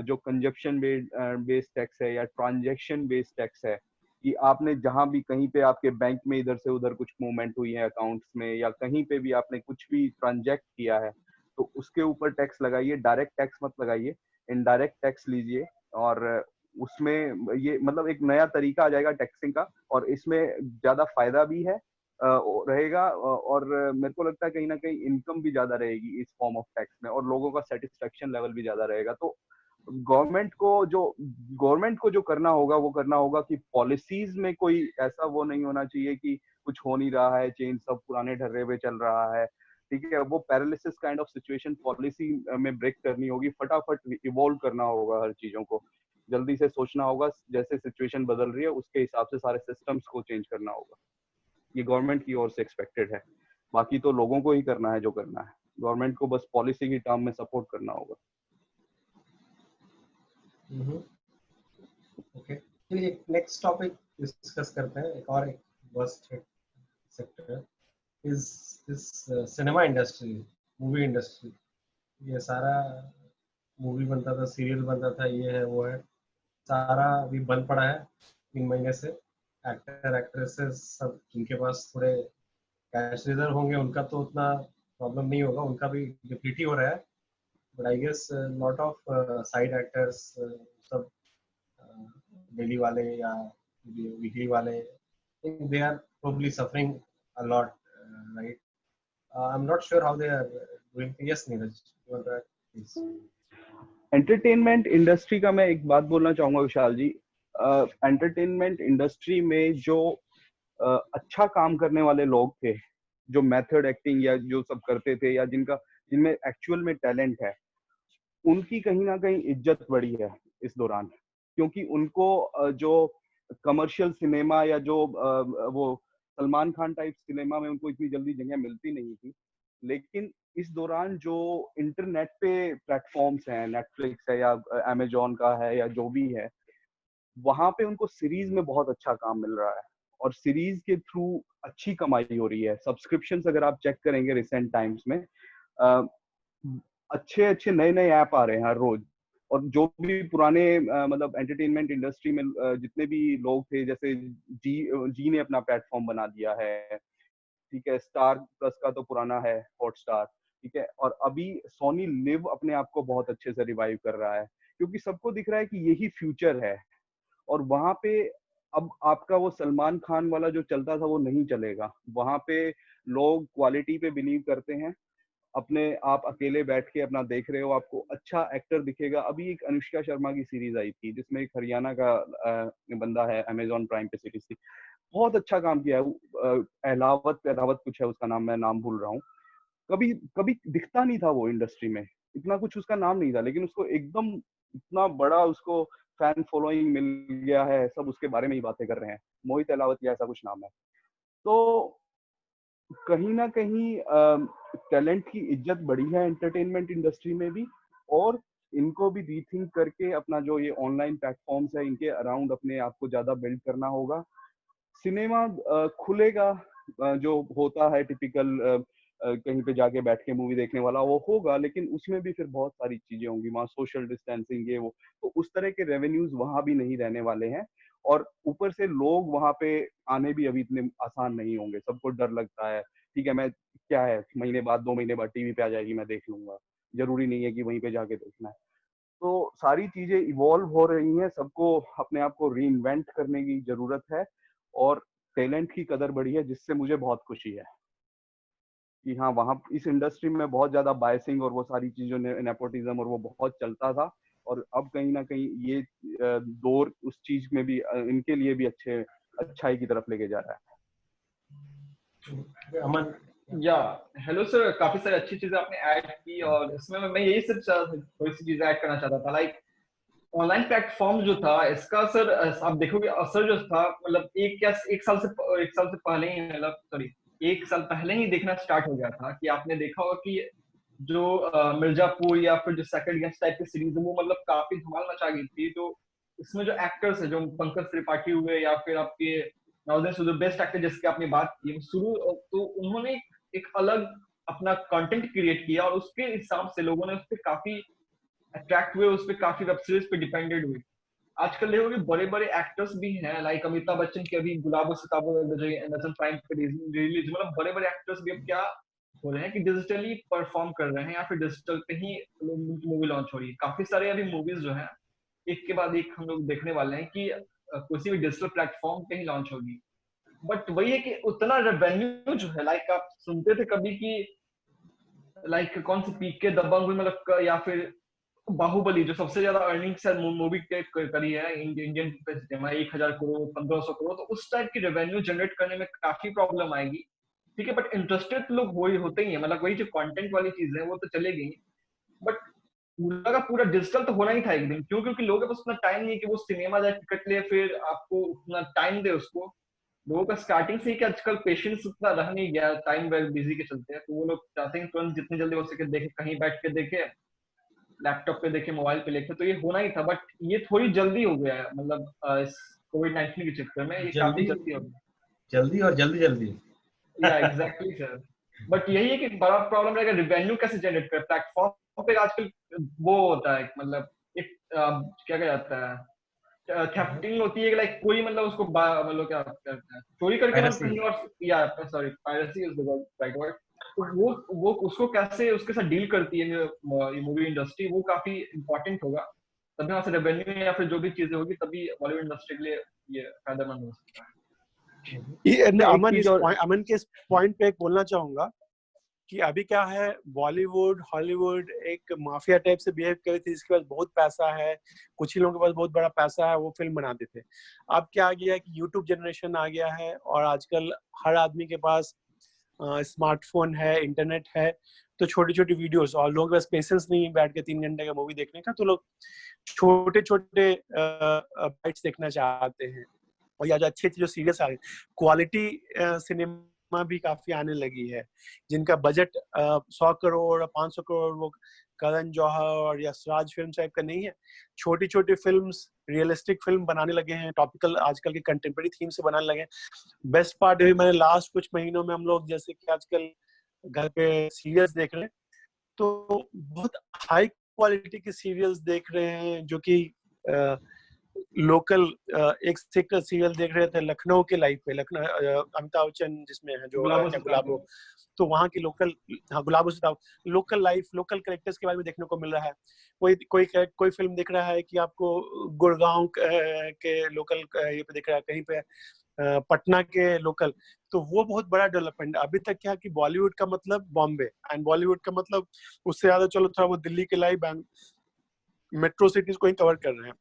जो कंजप्शन बेस्ड टैक्स है या ट्रांजैक्शन बेस्ड टैक्स है, कि आपने जहां भी कहीं पे आपके बैंक में इधर से उधर कुछ मूवमेंट हुई है अकाउंट्स में, या कहीं पे भी आपने कुछ भी ट्रांजैक्ट किया है, तो उसके ऊपर टैक्स लगाइए। डायरेक्ट टैक्स मत लगाइए, इनडायरेक्ट टैक्स लीजिए। और उसमें ये मतलब एक नया तरीका आ जाएगा टैक्सिंग का, और इसमें ज्यादा फायदा भी है रहेगा, और मेरे को लगता है कहीं ना कहीं इनकम भी ज्यादा रहेगी इस फॉर्म ऑफ टैक्स में, और लोगों का सेटिस्फेक्शन लेवल भी ज्यादा रहेगा। तो गवर्नमेंट को जो करना होगा वो करना होगा कि पॉलिसीज में कोई ऐसा वो नहीं होना चाहिए कि कुछ हो नहीं रहा है, चेंज सब पुराने ढर्रे पे चल रहा है, ठीक है। वो paralysis kind of situation policy में ब्रेक करनी होगी, फटाफट इवॉल्व करना होगा हर चीजों को, जल्दी से सोचना होगा, जैसे सिचुएशन बदल रही है उसके हिसाब से सारे सिस्टम्स को चेंज करना होगा। ये गवर्नमेंट की ओर से एक्सपेक्टेड है, बाकी तो लोगों को ही करना है जो करना है, गवर्नमेंट को बस पॉलिसी की टर्म में सपोर्ट करना होगा। ओके, चलिए नेक्स्ट टॉपिक डिस्कस करते हैं। एक worst sector is this cinema industry, movie industry. ये सारा मूवी बनता था, सीरियल बनता था, ये है वो है, सारा अभी बंद पड़ा है 3 महीने से। एक्टर एक्ट्रेसेस सब जिनके पास थोड़े कैश रिजर्व होंगे उनका तो उतना प्रॉब्लम नहीं होगा, उनका भी डिप्लीट हो रहा है। But I guess lot of side actors, सब डेली वाले या वीकली वाले, they are probably suffering a lot, right? I'm not sure how they are doing. Yes, Neeraj, you want to add, please? Entertainment industry का मैं एक बात बोलना चाहूंगा विशाल जी। एंटरटेनमेंट इंडस्ट्री में जो अच्छा काम करने वाले लोग थे, जो मेथड एक्टिंग या जो सब करते थे, या जिनमें एक्चुअल में टैलेंट है, उनकी कहीं ना कहीं इज्जत बढ़ी है इस दौरान, क्योंकि उनको जो कमर्शियल सिनेमा या जो वो सलमान खान टाइप सिनेमा में उनको इतनी जल्दी जगह मिलती नहीं थी। लेकिन इस दौरान जो इंटरनेट पे प्लेटफॉर्म्स हैं, नेटफ्लिक्स है या अमेजोन का है या जो भी है, वहां पे उनको सीरीज में बहुत अच्छा काम मिल रहा है, और सीरीज के थ्रू अच्छी कमाई हो रही है। सब्सक्रिप्शन अगर आप चेक करेंगे रिसेंट टाइम्स में, अच्छे अच्छे नए नए ऐप आ रहे हैं हर रोज। और जो भी पुराने मतलब एंटरटेनमेंट इंडस्ट्री में जितने भी लोग थे, जैसे जी ने अपना प्लेटफॉर्म बना दिया है, ठीक है, स्टार प्लस का तो पुराना है हॉटस्टार, ठीक है, और अभी सोनी लिव अपने आप को बहुत अच्छे से रिवाइव कर रहा है, क्योंकि सबको दिख रहा है कि यही फ्यूचर है। और वहां पे अब आपका वो सलमान खान वाला जो चलता था वो नहीं चलेगा, वहां पे लोग क्वालिटी पे बिलीव करते हैं। अपने आप अकेले बैठ के अपना देख रहे हो, आपको अच्छा एक्टर दिखेगा। अभी एक अनुष्का शर्मा की सीरीज आई थी जिसमें एक हरियाणा का बंदा है, अमेजोन प्राइम पे सीरीज थी, बहुत अच्छा काम किया है। एलावत कुछ है उसका नाम, मैं नाम भूल रहा हूँ। कभी कभी दिखता नहीं था वो इंडस्ट्री में, इतना कुछ उसका नाम नहीं था, लेकिन उसको एकदम इतना बड़ा उसको फैन फॉलोइंग मिल गया है, सब उसके बारे में ही बातें कर रहे हैं। मोहित अलावत या ऐसा कुछ नाम है। तो कहीं ना कहीं टैलेंट की इज्जत बढ़ी है एंटरटेनमेंट इंडस्ट्री में भी, और इनको भी रीथिंक करके अपना जो ये ऑनलाइन प्लेटफॉर्म्स है इनके अराउंड अपने आप को ज्यादा बिल्ड करना होगा। सिनेमा खुलेगा, जो होता है टिपिकल कहीं पे जाके बैठ के मूवी देखने वाला वो होगा, लेकिन उसमें भी फिर बहुत सारी चीजें होंगी, वहाँ सोशल डिस्टेंसिंग ये वो, तो उस तरह के रेवेन्यूज वहां भी नहीं रहने वाले हैं। और ऊपर से लोग वहां पे आने भी अभी इतने आसान नहीं होंगे, सबको डर लगता है, ठीक है मैं क्या है महीने बाद 2 महीने बाद टीवी पे आ जाएगी मैं देख लूंगा, जरूरी नहीं है कि वहीं पे जाके देखना है। तो सारी चीजें इवॉल्व हो रही हैं, सबको अपने आप को री इन्वेंट करने की जरूरत है, और टैलेंट की कदर बढ़ी है, जिससे मुझे बहुत खुशी है कि हाँ वहाँ इस इंडस्ट्री में बहुत ज्यादा बायसिंग और वो सारी चीजों ने नेपोटिज्म और वो बहुत चलता था, और अब कहीं ना कहीं ये दौर उस चीज में भी इनके लिए भी अच्छाई की तरफ लेके जा रहा है। अमन, या हेलो सर, काफी सारी अच्छी चीजें आपने ऐड की, और इसमें मैं यही सिर्फ थोड़ी सी चीजें ऐड करना चाहता था। लाइक ऑनलाइन प्लेटफॉर्म जो था इसका सर, आप देखोगे असर जो था, मतलब एक साल से पहले ही, मतलब सॉरी 1 साल पहले ही देखना स्टार्ट हो गया था कि आपने देखा होगा कि जो मिर्जापुर या फिर जो सेकंड गेस्ट टाइप की सीरीज है वो मतलब काफी धमाल मचा गई थी। तो इसमें जो एक्टर्स है, जो पंकज त्रिपाठी हुए या फिर आपके नवोदय बेस्ट एक्टर जिसकी आपने बात की शुरू, तो उन्होंने एक अलग अपना कंटेंट क्रिएट किया और उसके हिसाब से लोगों ने उस पर काफी अट्रैक्ट हुए, उस पर काफी वेब सीरीज पे डिपेंडेड हुए। आजकल देखो कि बड़े बड़े एक्टर्स भी हैं, लाइक अमिताभ बच्चन की अभी गुलाबो सिताबो अमेज़न प्राइम पे रिलीज, मतलब बड़े बड़े एक्टर्स भी अब क्या हो रहे हैं कि डिजिटली परफॉर्म कर रहे हैं या फिर डिजिटल पे ही उनकी मूवी लॉन्च हो रही है। काफी सारे अभी मूवीज जो है एक के बाद एक हम लोग देखने वाले हैं कि किसी भी डिजिटल प्लेटफॉर्म पे ही लॉन्च होगी। बट वही है कि उतना रेवेन्यू जो है, लाइक आप सुनते थे कभी कि लाइक कौन सी पीके दबंग हुई, मतलब या फिर बाहुबली जो सबसे ज्यादा अर्निंग्स मूवी करी है इंडियन सिनेमा, 1,000 करोड़ 1,500 करोड़, तो उस टाइप की रेवेन्यू जनरेट करने में काफी प्रॉब्लम आएगी। ठीक है, बट इंटरेस्टेड लोग हो ही होते ही है, मतलब वही जो कंटेंट वाली चीज है वो तो चलेगी, बट पूरा का पूरा डिजिटल तो होना ही था एक दिन। क्यों? क्योंकि लोगों के पास उतना टाइम नहीं है कि वो सिनेमा जाए टिकट ले, फिर आपको उतना टाइम दे उसको। लोगों का स्टार्टिंग से ही कि आजकल पेशेंस उतना रह नहीं गया, टाइम वेल बिजी के चलते हैं, तो वो लोग चाहते हैं तुरंत जितनी जल्दी हो सके देखे, कहीं बैठ के देखे, लैपटॉप पे देखे, मोबाइल पे देखे, तो ये होना ही था। बट ये थोड़ी जल्दी हो गया है, मतलब इस कोविड-19 के चक्कर में ये काफी जल्दी हो गया। जल्दी और जल्दी या एग्जैक्टली सर। बट यही है कि बड़ा प्रॉब्लम रहेगा रेवेन्यू कैसे जनरेट कर प्लेटफॉर्म पे। आजकल वो होता है मतलब एक क्या कहा जाता है, थेफ्टिंग होती है कि लाइक कोई मतलब उसको मतलब क्या करता है, चोरी करके मतलब Piracy. कहीं और, या sorry piracy is the right word. तो वो उसको कैसे उसके साथ डील करती है ये मूवी इंडस्ट्री, वो काफी इंपॉर्टेंट होगा। तभी वहां से रेवेन्यू या फिर जो भी चीजें होगी तभी बॉलीवुड इंडस्ट्री के लिए ये फायदेमंद हो सकता है। अमन के इस पॉइंट पे एक बोलना चाहूंगा कि अभी क्या है, बॉलीवुड हॉलीवुड एक माफिया टाइप से बिहेव कर रही थी, जिसके पास बहुत पैसा है, कुछ ही लोगों के पास बहुत बड़ा पैसा है, वो फिल्म बनाते थे। अब क्या आ गया है कि यूट्यूब जनरेशन आ गया है और आजकल हर आदमी के पास स्मार्टफोन है, इंटरनेट है, तो छोटी छोटी वीडियोस, और लोगों के पास पेशेंस नहीं है बैठ के 3 घंटे का मूवी देखने का, तो लोग छोटे छोटे बाइट्स देखना चाहते हैं। और या जो अच्छी अच्छी जो सीरियस आ रही, क्वालिटी सिनेमा भी काफी आने लगी है, जिनका बजट 100 करोड़ 500 करोड़ वो करण जौहर या स्वराज फिल्म टाइप का नहीं है। छोटी छोटी फिल्म्स, रियलिस्टिक फिल्म बनाने लगे हैं, टॉपिकल आजकल के कंटेम्प्रेरी थीम से बनाने लगे हैं। बेस्ट पार्ट है, मैंने लास्ट कुछ महीनों में हम लोग जैसे कि आजकल घर पे सीरियल्स देख रहे हैं, तो बहुत हाई क्वालिटी के सीरियल्स देख रहे हैं, जो कि लोकल एक सीरियल देख रहे थे लखनऊ के लाइव पे, लखनऊ अमिताभ बच्चन जिसमें है जो गुलाबो, तो वहाँ की लोकल, हाँ Gulabo Sitab, local life, local characters के बारे में देखने को मिल रहा है। कोई फिल्म देख रहा है कि आपको गुड़गांव के लोकल ये पे देख रहा है, कहीं पे पटना के लोकल, तो वो बहुत बड़ा डेवलपमेंट। अभी तक क्या कि बॉलीवुड का मतलब बॉम्बे, एंड बॉलीवुड का मतलब उससे ज्यादा चलो थोड़ा वो दिल्ली के लाइव मेट्रो सिटीज को ही कवर कर रहे हैं।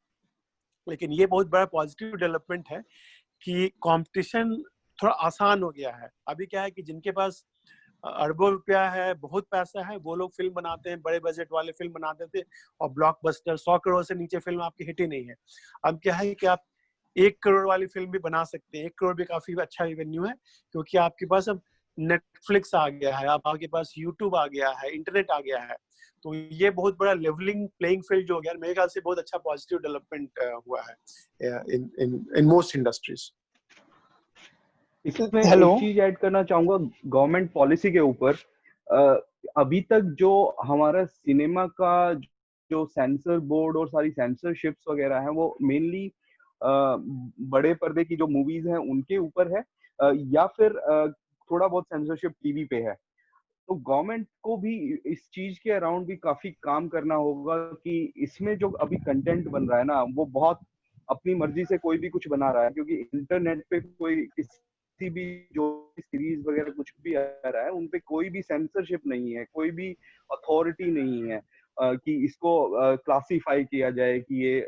लेकिन ये बहुत बड़ा पॉजिटिव डेवलपमेंट है कि कंपटीशन थोड़ा आसान हो गया है। अभी क्या है कि जिनके पास अरबों रुपया है, बहुत पैसा है, वो लोग फिल्म बनाते हैं, बड़े बजट वाले फिल्म बनाते थे, और ब्लॉकबस्टर 100 करोड़ से नीचे फिल्म आपकी हिट ही नहीं है। अब क्या है कि आप 1 करोड़ वाली फिल्म भी बना सकते हैं। 1 करोड़ भी काफी अच्छा रेवेन्यू है, क्योंकि आपके पास अब नेटफ्लिक्स आ गया है, आपके पास यूट्यूब आ गया है, इंटरनेट आ गया है। तो ये बहुत बड़ा लेवलिंग प्लेइंग फील्ड जो हो गया, मेरे ख्याल से बहुत अच्छा पॉजिटिव डेवलपमेंट हुआ है इन मोस्ट इंडस्ट्रीज। इसमें एक चीज ऐड करना चाहूंगा गवर्नमेंट पॉलिसी के ऊपर। अभी तक जो हमारा सिनेमा का जो सेंसर बोर्ड और सारी सेंसरशिप्स वगैरह हैं, वो मेनली बड़े पर्दे की जो मूवीज हैं उनके ऊपर है, या फिर थोड़ा बहुत सेंसरशिप टीवी पे है। तो गवर्नमेंट को भी इस चीज के अराउंड भी काफी काम करना होगा कि इसमें जो अभी कंटेंट बन रहा है ना, वो बहुत अपनी मर्जी से कोई भी कुछ बना रहा है, क्योंकि इंटरनेट पे कोई किसी भी जो सीरीज वगैरह कुछ भी आ रहा है, उनपे कोई भी सेंसरशिप नहीं है, कोई भी अथॉरिटी नहीं है कि इसको क्लासिफाई किया जाए कि ये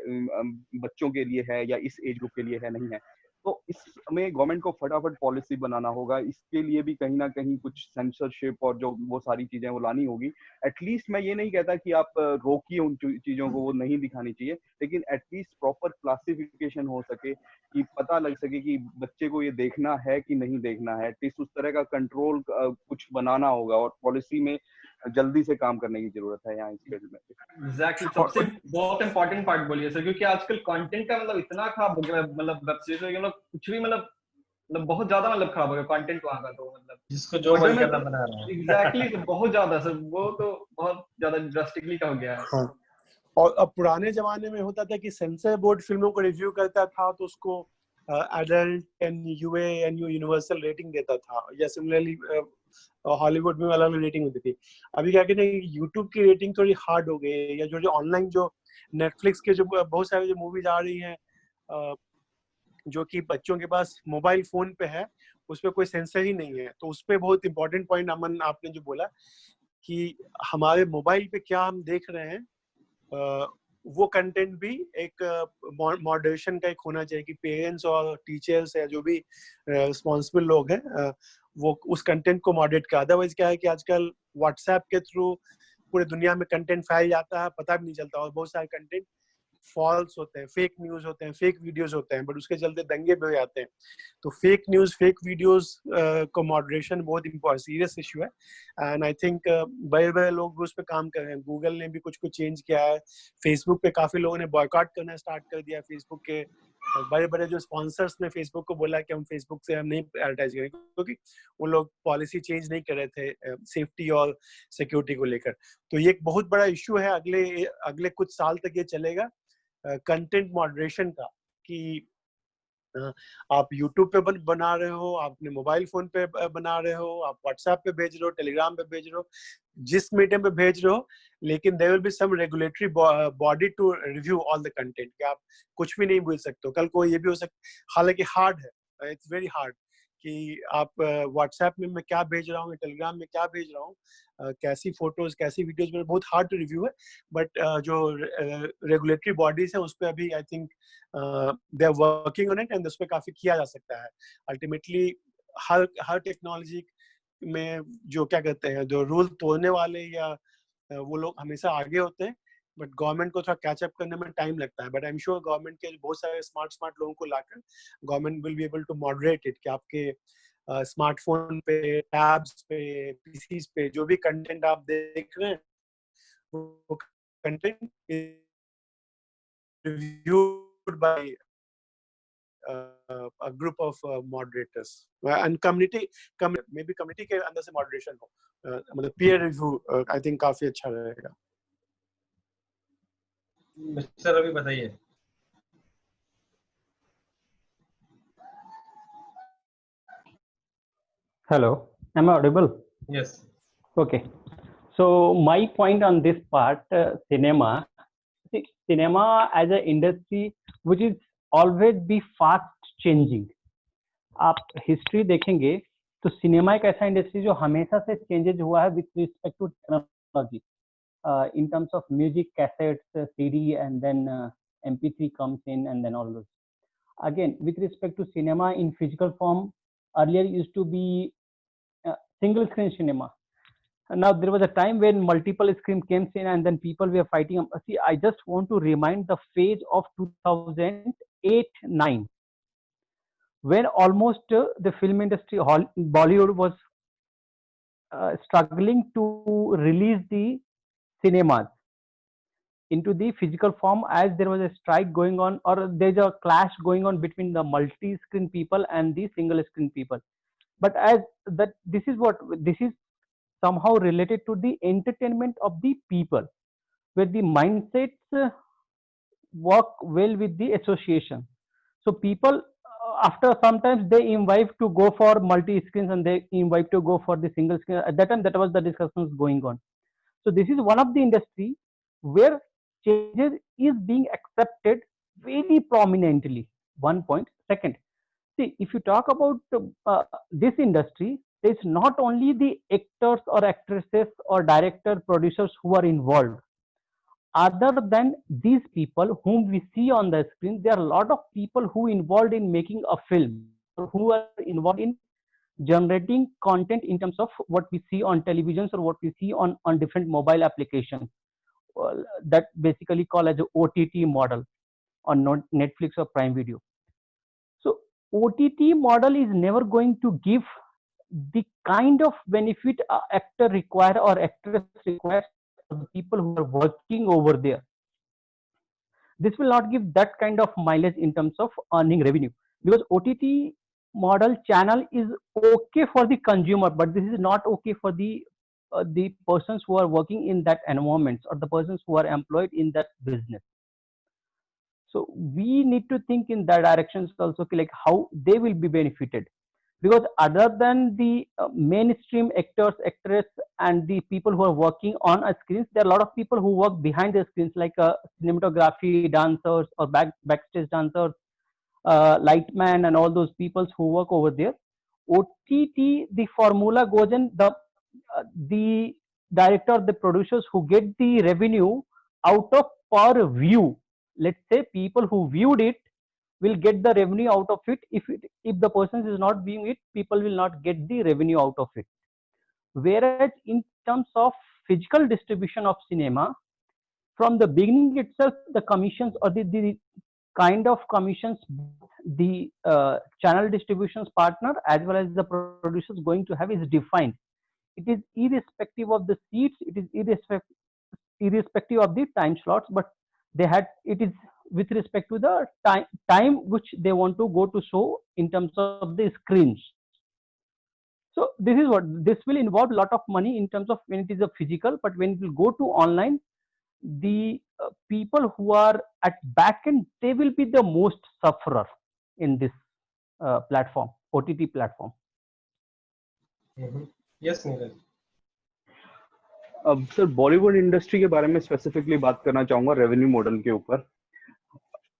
बच्चों के लिए है या इस एज ग्रुप के लिए है, नहीं है। तो इसमें गवर्नमेंट को फटाफट पॉलिसी बनाना होगा, इसके लिए भी कहीं ना कहीं कुछ सेंसरशिप और जो वो सारी चीजें वो लानी होगी। एटलीस्ट मैं ये नहीं कहता कि आप रोकिए उन चीजों को, वो नहीं दिखानी चाहिए, लेकिन एटलीस्ट प्रॉपर क्लासिफिकेशन हो सके कि पता लग सके कि बच्चे को ये देखना है कि नहीं देखना है। एटलीस्ट उस तरह का कंट्रोल कुछ बनाना होगा, और पॉलिसी में जल्दी से काम करने की जरूरत है यहाँ इस फील्ड में। एग्जैक्टली, सबसे बहुत इंपॉर्टेंट पार्ट बोलिए सर, क्योंकि आजकल कंटेंट का मतलब इतना खराब हो गया, मतलब वेब सीरीज में कुछ भी मतलब मतलब बहुत ज्यादा मतलब खराब हो गया कंटेंट वहाँ का, तो मतलब जिसको जो मन बर्थडे करना में बना रहा है। एग्जैक्टली बहुत ज्यादा सर, वो तो बहुत ज्यादा ड्रास्टिकली का हो गया है। हाँ, और अब पुराने जमाने में होता था कि सेंसर बोर्ड फिल्मों को रिव्यू करता था तो उसको adult and UA and universal rating देता था, या सिमिलरली हॉलीवुड में अलग अलग रेटिंग होती थी। अभी क्या कहते हैं, यूट्यूब की रेटिंग थोड़ी हार्ड हो गई है, या जो जो ऑनलाइन जो नेटफ्लिक्स के जो बहुत सारे जो मूवीज आ रही हैं जो कि बच्चों के पास मोबाइल फोन पे है, उस पर कोई सेंसर ही नहीं है। तो उस पर बहुत इंपॉर्टेंट पॉइंट अमन आपने जो बोला कि हमारे मोबाइल पे क्या हम देख रहे हैं, वो कंटेंट भी एक मॉडरेशन का एक होना चाहिए कि पेरेंट्स और टीचर्स या जो भी रिस्पॉन्सिबल लोग हैं वो उस कंटेंट को मॉडरेट कर। अदरवाइज क्या है कि आजकल व्हाट्सएप के थ्रू पूरे दुनिया में कंटेंट फैल जाता है, पता भी नहीं चलता, और बहुत सारे कंटेंट फॉल्स होते हैं, फेक न्यूज होते हैं, फेक वीडियोस होते हैं, बट उसके चलते दंगे भी हो जाते हैं। तो फेक न्यूज, फेक वीडियोस को मॉडरेशन बहुत इम्पोर्टेंट सीरियस इशू है, एंड आई थिंक बड़े बड़े लोग उस पर काम कर रहे हैं। गूगल ने भी कुछ कुछ चेंज किया है, फेसबुक पे काफी लोगों ने बॉयकॉट करना स्टार्ट कर दिया। फेसबुक के बड़े बड़े जो स्पॉन्सर्स ने फेसबुक को बोला कि हम फेसबुक से हम नहीं एडवर्टाइज करेंगे, क्योंकि वो लोग पॉलिसी चेंज नहीं कर रहे थे सेफ्टी और सिक्योरिटी को लेकर। तो ये एक बहुत बड़ा इशू है, अगले अगले कुछ साल तक ये चलेगा कंटेंट मॉडरेशन का, कि आप YouTube पे बना रहे हो, आप अपने मोबाइल फोन पे बना रहे हो, आप WhatsApp पे भेज रहे हो, टेलीग्राम पे भेज रहे हो, जिस मीडियम पे भेज रहे हो, लेकिन there will be some regulatory body to review all the content, कि आप कुछ भी नहीं भेज सकते हो। कल को ये भी हो सकता, हालांकि हार्ड है, इट्स वेरी हार्ड कि आप व्हाट्सएप में मैं क्या भेज रहा हूँ, टेलीग्राम में क्या भेज रहा हूँ, कैसी फोटोज कैसी वीडियोज में, बहुत हार्ड टू रिव्यू है। बट जो रेगुलेटरी बॉडीज है उस पर अभी I think they are working on it, and उस पर काफी किया जा सकता है। अल्टीमेटली हर टेक्नोलॉजी में जो क्या कहते हैं, जो रूल तोड़ने वाले या वो लोग हमेशा आगे होते हैं, बट गवर्नमेंट को थोड़ा कैचअप करने में टाइम लगता है। But I am sure government के बहुत सारे स्मार्ट लोगों को लाकर government will be able to moderate it, कि आपके स्मार्टफोन पे, टैब्स पे, पीसीज पे जो भी कंटेंट आप देख रहे हैं वो content reviewed by a group of moderators and maybe community के अंदर से moderation हो, मतलब peer review I think काफी अच्छा रहेगा। मिस्टर रवि बताइए। Hello, am I audible? Yes. Okay. So my point on this part, cinema. See, cinema as an industry which is always be fast changing. आप हिस्ट्री देखेंगे तो cinema एक ऐसा industry जो हमेशा से चेंजेज हुआ है with respect to technology, in terms of music, cassettes, CD, and then MP3 comes in, and then all those. Again, with respect to cinema in physical form, earlier used to be single screen cinema. Now there was a time when multiple screen came in, and then people were fighting. See, I just want to remind the phase of 2008-9, when almost the film industry, Bollywood was struggling to release the cinemas into the physical form, as there was a strike going on, or there's a clash going on between the multi-screen people and the single screen people. But as that, this is somehow related to the entertainment of the people, where the mindsets work well with the association. So people, after sometimes they imbibe to go for multi screens, and they imbibe to go for the single screen. At that time, that was the discussions going on. So this is one of the industry where changes is being accepted very prominently. One point. Second, see, if you talk about this industry, it's not only the actors or actresses or director producers who are involved. Other than these people whom we see on the screen, there are a lot of people who are involved in making a film, or who are involved in generating content in terms of what we see on televisions or what we see on different mobile applications, that basically called as a OTT model on Netflix or Prime Video. So OTT model is never going to give the kind of benefit actor require or actress requires for the people who are working over there. This will not give that kind of mileage in terms of earning revenue, because OTT model channel is okay for the consumer, but this is not okay for the persons who are working in that environment or the persons who are employed in that business. So we need to think in that directions also, like how they will be benefited, because other than the mainstream actors, actress, and the people who are working on a screens, there are a lot of people who work behind the screens, like cinematography, dancers, or backstage dancers, lightman, and all those people who work over there. OTT, the formula goes in the director, the producers who get the revenue out of per view. Let's say people who viewed it will get the revenue out of it. If the person is not viewing it, people will not get the revenue out of it. Whereas in terms of physical distribution of cinema, from the beginning itself, the commissions or the kind of commissions the channel distributions partner as well as the producers going to have is defined. It is irrespective of the seats, it is irrespective of the time slots, but it is with respect to the time which they want to go to show in terms of the screens. So this will involve a lot of money in terms of when it is a physical, but when it will go to online, the people who are at back end, they will be the most sufferer in this platform, OTT platform. Yes, Neeraj. अब sir Bollywood industry के बारे में specifically बात करना चाहूंगा revenue model के ऊपर।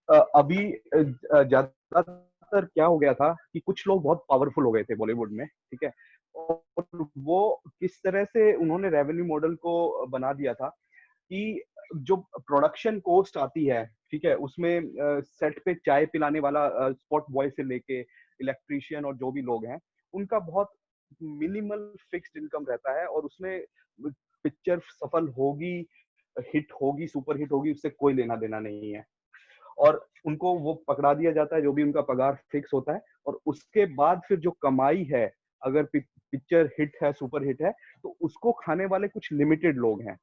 अभी ज्यादातर क्या हो गया था कि कुछ लोग बहुत पावरफुल हो गए थे बॉलीवुड में, ठीक है, और वो किस तरह से उन्होंने रेवेन्यू मॉडल को बना दिया था कि जो प्रोडक्शन कॉस्ट आती है, ठीक है, उसमें सेट पे चाय पिलाने वाला स्पॉट बॉय से लेके इलेक्ट्रीशियन और जो भी लोग हैं, उनका बहुत मिनिमल फिक्स्ड इनकम रहता है और उसमें पिक्चर सफल होगी, हिट होगी, सुपर हिट होगी, उससे कोई लेना देना नहीं है। और उनको वो पकड़ा दिया जाता है, जो भी उनका पगार फिक्स होता है, और उसके बाद फिर जो कमाई है, अगर पिक्चर हिट है, सुपर हिट है, तो उसको खाने वाले कुछ लिमिटेड लोग हैं,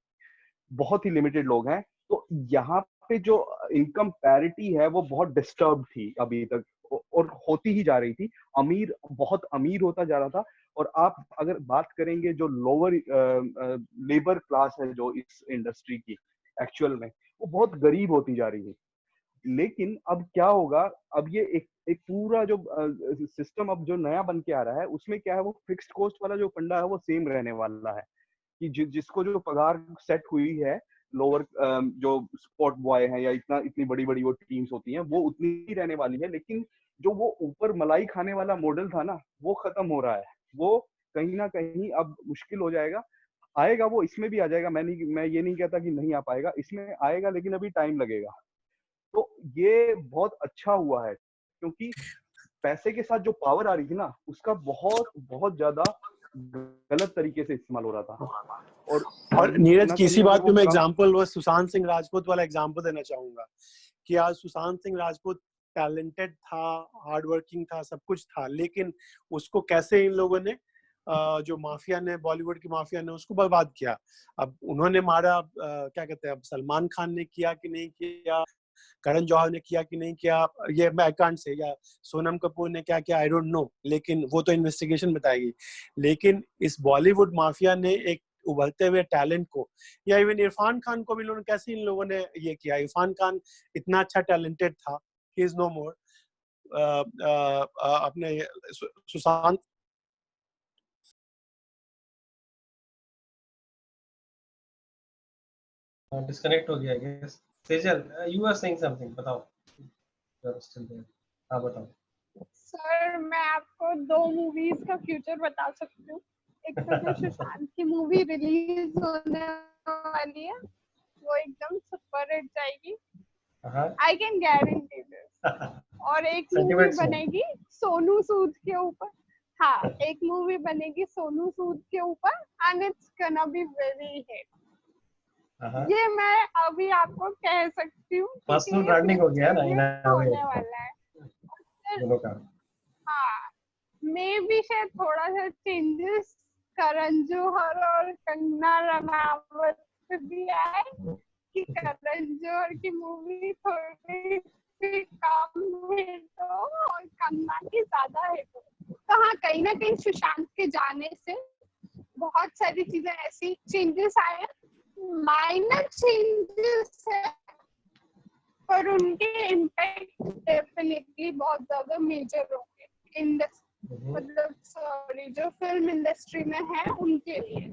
बहुत ही लिमिटेड लोग हैं। तो यहाँ पे जो इनकम पैरिटी है वो बहुत डिस्टर्ब थी अभी तक, और होती ही जा रही थी। अमीर बहुत अमीर होता जा रहा था, और आप अगर बात करेंगे जो लोअर लेबर क्लास है जो इस इंडस्ट्री की एक्चुअल में, वो बहुत गरीब होती जा रही है। लेकिन अब क्या होगा, अब ये एक पूरा जो सिस्टम अब जो नया बन के आ रहा है, उसमें क्या है, वो फिक्स्ड कॉस्ट वाला जो फंडा है वो सेम रहने वाला है कि जिसको जो पगार सेट हुई है, लोअर जो स्पॉट बॉय है या इतनी बड़ी बड़ी वो टीम्स होती हैं, वो उतनी ही रहने वाली है। लेकिन जो वो ऊपर मलाई खाने वाला मॉडल था ना, वो खत्म हो रहा है। वो कहीं ना कहीं अब मुश्किल हो जाएगा। आएगा, वो इसमें भी आ जाएगा। मैं ये नहीं कहता कि नहीं आ पाएगा, इसमें आएगा, लेकिन अभी टाइम लगेगा। तो ये बहुत अच्छा हुआ है, क्योंकि पैसे के साथ जो पावर आ रही थी ना, उसका बहुत बहुत ज्यादा गलत तरीके से इस्तेमाल हो रहा था। और नीरज की इसी बात पे मैं एग्जांपल वो सुशांत सिंह राजपूत वाला एग्जांपल देना चाहूंगा कि आज सुशांत सिंह राजपूत टैलेंटेड था, हार्ड वर्किंग था, सब कुछ था, लेकिन उसको कैसे इन लोगों ने जो माफिया ने, बॉलीवुड की माफिया ने उसको बर्बाद किया। अब उन्होंने मारा, क्या कहते हैं, अब सलमान खान ने किया कि नहीं किया, करण जौहर ने किया कि नहीं किया, ये मैं कांट से, या सोनम कपूर ने क्या किया, आई डोंट नो, लेकिन वो तो इन्वेस्टिगेशन बताएगी। लेकिन इस बॉलीवुड माफिया ने एक उभरते हुए टैलेंट को, या इवन इरफान खान को भी लोगों ने कैसे इन लोगों ने ये किया। इरफान खान इतना अच्छा टैलेंटेड था, ही इज नो मोर। अपने सुशांत डिस्कनेक्ट हो गया, I guess. Sejal, you are saying something, बताओ। यू आर स्टिल देयर, हां बताओ। सर मैं आपको 2 मूवीज का फ्यूचर बता सकती हूँ। एक तो जो सुशांत की मूवी रिलीज होने वाली है, वो एकदम सुपर हिट जाएगी, आई कैन गारंटी दिस। और एक मूवी बनेगी सोनू सूद के ऊपर, हाँ, एक मूवी बनेगी सोनू सूद के ऊपर, and it's gonna be very hit. ये मैं अभी आपको कह सकती हूँ। पर्सनल ब्रांडिंग हो गया ना, होने वाला है दोनों का। हाँ, मे बी शायद थोड़ा सा चेंजेस करण जौहर और कंगना रनावत भी आए, कि करण जौहर की मूवी थोड़ी सी कम हिट हो और कंगना की ज्यादा हिट हो। ना कहीं सुशांत के जाने से बहुत सारी चीजें ऐसी चेंजेस आए हैं, माइनर चेंजेस है, पर उनके इम्पैक्ट डेफिनेटली बहुत ज्यादा मेजर होंगे मतलब सॉरी जो फिल्म इंडस्ट्री में है उनके लिए।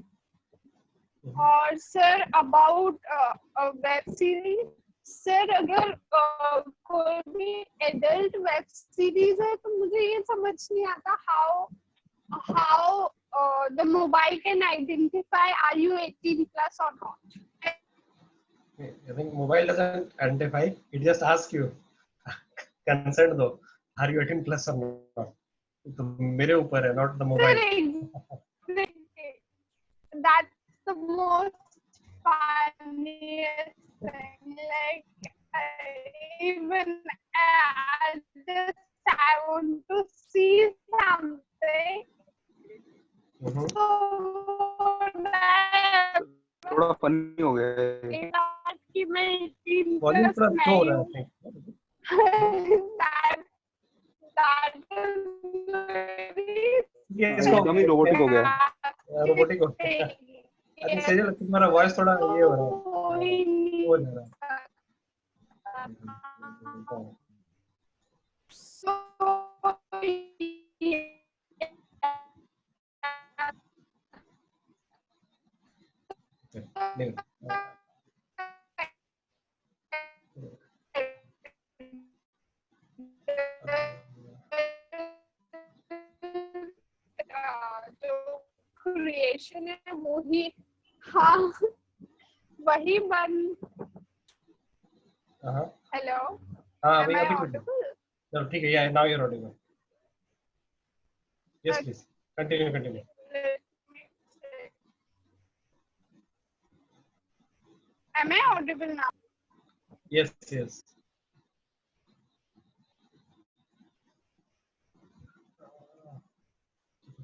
और sir about web series, sir अगर कोई भी एडल्ट वेब सीरीज है तो मुझे ये समझ नहीं आता how the mobile can identify are you 18 plus or not. I think mobile doesn't identify, it just asks you consent दो, are you 18 plus or not. तो मेरे ऊपर है, not the mobile. That's the most funniest thing. Like even I want to see something. So थोड़ा funny हो गया कि मैं 18 वॉल्यूम plus थोड़ा स्लो हो नहीं रहा हूँ। है। that is very ये इसको एकदम ही रोबोटिक हो गया। रोबोटिक हो गया। अरे सेजल तुम्हारा वॉइस थोड़ा ये हो रहा है, हो जा रहा है। So, नहीं, जो क्रिएशन है वो ही, हाँ वही बन। हेलो, हाँ am I अभी audible? चलो ठीक है, yeah now you are audible. Yes please continue. Am I audible now? Yes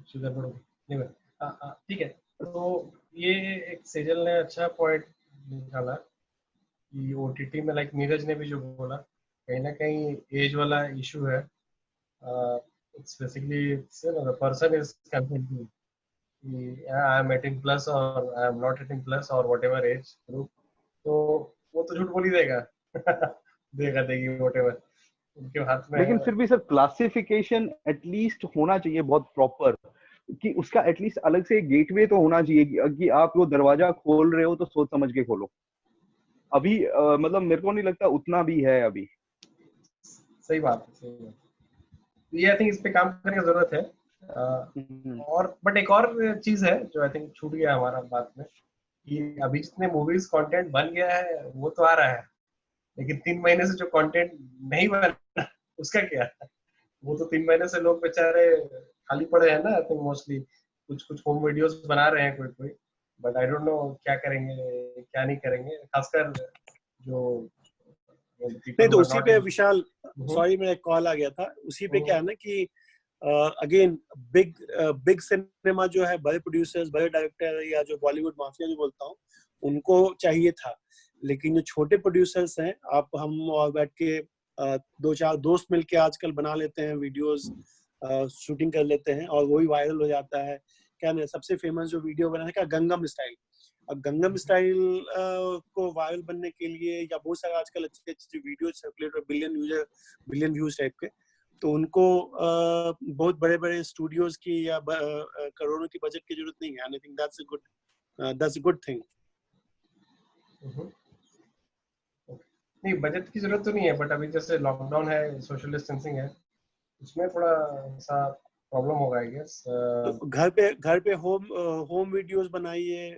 शुगर बढ़ो नहीं ठीक है। तो ये एक सेजल ने अच्छा पॉइंट निकाला कि ओटीटी में, लाइक नीरज ने भी जो बोला, कहीं ना कहीं एज वाला इशू है। It's basically the person is consenting, I am 18 plus और आई एम नॉट 18 प्लस और व्हाटएवर एज ग्रुप, तो वो तो झूठ बोल ही देगा देगी व्हाटएवर उनके हाथ में। लेकिन फिर भी सर क्लासिफिकेशन एटलीस्ट होना चाहिए बहुत प्रॉपर, कि उसका एटलीस्ट अलग से गेटवे तो होना चाहिए कि आप वो दरवाजा खोल रहे हो तो सोच समझ के खोलो। अभी मतलब मेरे को नहीं लगता उतना भी है अभी। सही बात है। ये आई थिंक इस पे काम करने की जरूरत है। और बट एक और चीज है जो आई थिंक छूट गया हमारा बात में, कि अभी जितने मूवीज कंटेंट बन गया है वो तो आ रहा है, लेकिन 3 महीने से जो कंटेंट नहीं बना उसका क्या है? वो तो 3 महीने से लोग बेचारे खाली पड़े हैं ना। आई थिंक मोस्टली कुछ होम वीडियोस बना रहे हैं कोई, बट आई डोंट नो क्या करेंगे क्या नहीं करेंगे, खासकर जो नहीं। तो उसी पे विशाल, सॉरी मेरा कॉल आ गया था, उसी पे क्या है ना कि अगेन बिग सिनेमा जो है, बड़े प्रोड्यूसर्स, बड़े डायरेक्टर, या जो बॉलीवुड माफिया जो बोलता हूँ, उनको चाहिए था। लेकिन जो छोटे प्रोड्यूसर्स हैं, हम और बैठ के 2-4 दोस्त मिलके आजकल बना लेते हैं वीडियोस, शूटिंग कर लेते हैं और वही वायरल हो जाता है। क्या ना, सबसे फेमस जो वीडियो बना है का गंगम स्टाइल। अब गंगम स्टाइल को वायरल बनने के लिए, या बहुत सारे आजकल अच्छे video circulate billion views type के, तो उनको बहुत बड़े बड़े स्टूडियोज की या करोड़ों की बजट की जरूरत नहीं है। I think that's a good thing. नहीं, बजट की जरूरत तो नहीं है, बट अभी जैसे लॉकडाउन है, सोशल डिस्टेंसिंग है, उसमें थोड़ा सा प्रॉब्लम होगा आई गेस। तो घर पे होम वीडियोस बनाइए,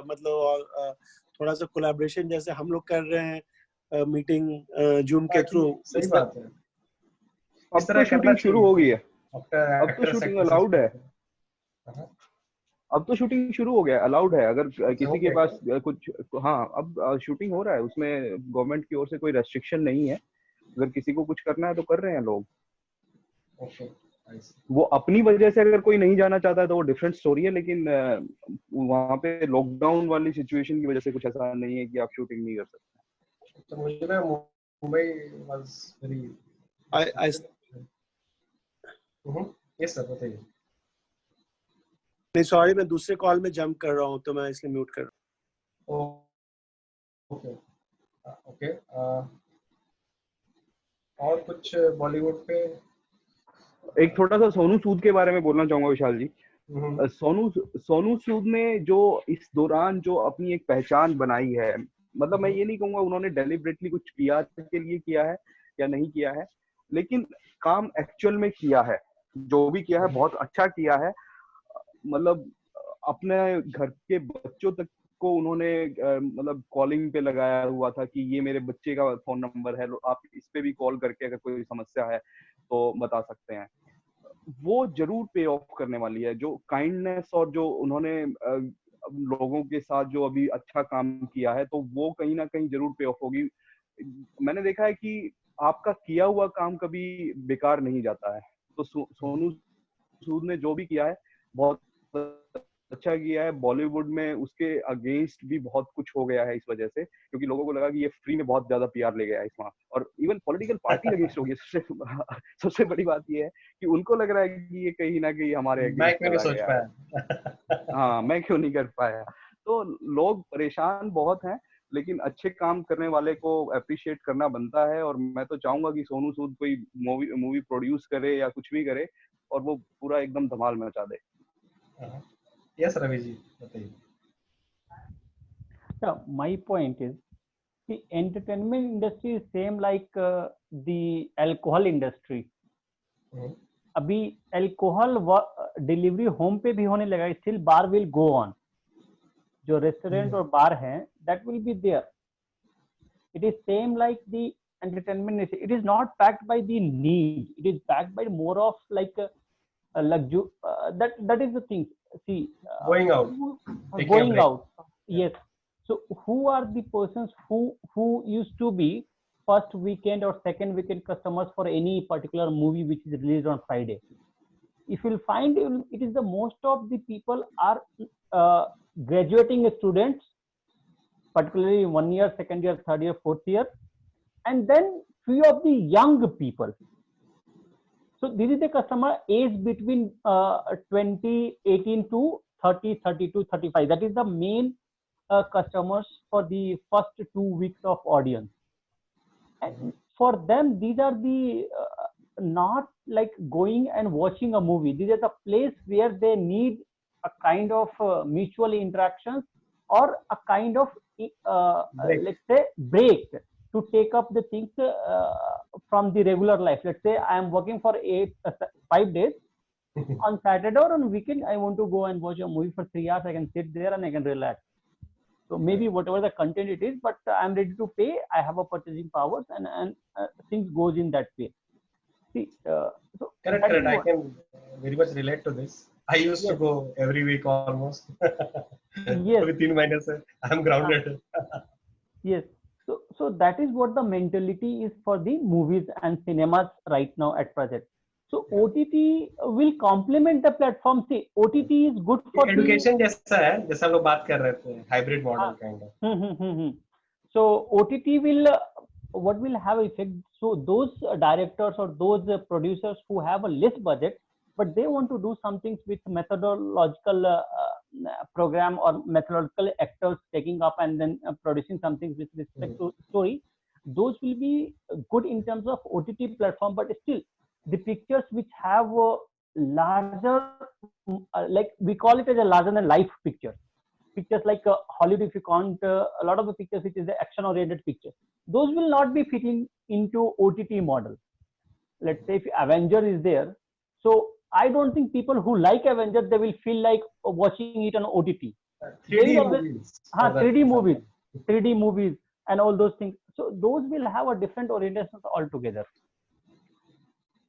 मतलब और थोड़ा सा कोलैबोरेशन जैसे हम लोग कर रहे हैं, मीटिंग जूम के थ्रू। सही बात है। अब तो शूटिंग शुरू हो गई है, अब तो शूटिंग अलाउड है, अब तो शूटिंग शुरू हो गया, अलाउड है। अगर किसी के पास कुछ, हाँ अब शूटिंग हो रहा है, उसमें गवर्नमेंट की ओर से कोई रेस्ट्रिक्शन नहीं है। अगर किसी को कुछ करना है तो कर रहे हैं लोग। वो अपनी वजह से अगर कोई नहीं जाना चाहता है तो वो डिफरेंट स्टोरी है, लेकिन वहाँ पे लॉकडाउन वाली सिचुएशन की वजह से कुछ ऐसा नहीं है कि आप शूटिंग नहीं कर सकते। तो मुझे ना Mumbai was very yes sir बताइए। नहीं सॉरी, मैं दूसरे कॉल में जंप कर रहा हूँ तो मैं इसलिए म्यूट कर रहा हूँ। Okay okay. और कुछ बॉलीवुड पे? एक थोड़ा सा सोनू सूद के बारे में बोलना चाहूंगा विशाल जी। हम्म, सोनू सूद ने जो इस दौरान जो अपनी एक पहचान बनाई है, मतलब मैं ये नहीं कहूंगा उन्होंने डेलिबरेटली कुछ पीआर के लिए किया है या नहीं किया है, लेकिन काम एक्चुअल में किया है, जो भी किया है बहुत अच्छा किया है। मतलब अपने घर के बच्चों तक को उन्होंने मतलब कॉलिंग पे लगाया हुआ था कि ये मेरे बच्चे का फोन नंबर है, आप इस पे भी कॉल करके अगर कोई समस्या है तो बता सकते हैं। वो जरूर पे ऑफ करने वाली है, जो काइंडनेस और जो उन्होंने लोगों के साथ जो अभी अच्छा काम किया है, तो वो कहीं ना कहीं जरूर पे ऑफ होगी। मैंने देखा है कि आपका किया हुआ काम कभी बेकार नहीं जाता है। तो सोनू सूद ने जो भी किया है बहुत अच्छा किया है। बॉलीवुड में उसके अगेंस्ट भी बहुत कुछ हो गया है इस वजह से, क्योंकि लोगों को लगा कि ये फ्री में बहुत ज्यादा पीआर ले गया है इसमें, और इवन पॉलिटिकल पार्टी अगेंस्ट हो गई। सबसे बड़ी बात ये है कि उनको लग रहा है कि ये कहीं ना कहीं हमारे मैं अगेंस्ट क्यों नहीं चला सोच गया है। पाया? हाँ, मैं क्यों नहीं कर पाया। तो लोग परेशान बहुत हैं, लेकिन अच्छे काम करने वाले को अप्रिशिएट करना बनता है। और मैं तो चाहूंगा कि सोनू सूद कोई मूवी प्रोड्यूस करे या कुछ भी करे और वो पूरा एकदम धमाल मचा दे। यस रवि जी बताइए। So my point is, the entertainment industry is same like the alcohol industry. अभी अल्कोहल डिलीवरी होम पे भी होने लगा, still bar will go on. जो रेस्टोरेंट और बार हैं that will be there. It is same like the entertainment. It is not backed by the need. It is backed by more of like a luxury. That is the thing. See, Going out, taking a going break. out. Yes. So who are the persons who used to be first weekend or second weekend customers for any particular movie which is released on Friday? If you'll find, it is the most of the people are graduating students, particularly 1 year, 2nd year, 3rd year, 4th year, and then few of the young people. So this is the customer age between 18 to 30, 32, 35. That is the main customers for the first 2 weeks of audience. And for them, these are the not like going and watching a movie. These are the place where they need a kind of mutual interactions or a kind of let's say break to take up the things from the regular life. Let's say I am working for 5 days. On Saturday or on weekend, I want to go and watch a movie for 3 hours. I can sit there and I can relax. So maybe whatever the content it is, but I'm ready to pay. I have a purchasing powers, and things goes in that way. See, so correct. I can very much relate to this. I used to go every week almost. Yes. अभी 3 महीने से I'm grounded. Yes. So that is what the mentality is for the movies and cinemas right now at present. So OTT will complement the platform. See, OTT is good for education जैसा है, जैसा हम लोग बात कर रहे थे, hybrid model kind of. So OTT will what will have effect? So those directors or those producers who have a less budget, but they want to do some things with methodological program or methodological actors taking up and then producing something with respect to story, those will be good in terms of OTT platform. But still, the pictures which have larger, like we call it as a larger than life picture. Pictures like Hollywood, if you count a lot of the pictures which is the action oriented pictures, those will not be fitting into OTT model. Let's say if Avenger is there, so I don't think people who like Avenger, they will feel like watching it on OTT. 3D movies. 3D movies and all those things. So those will have a different orientation altogether.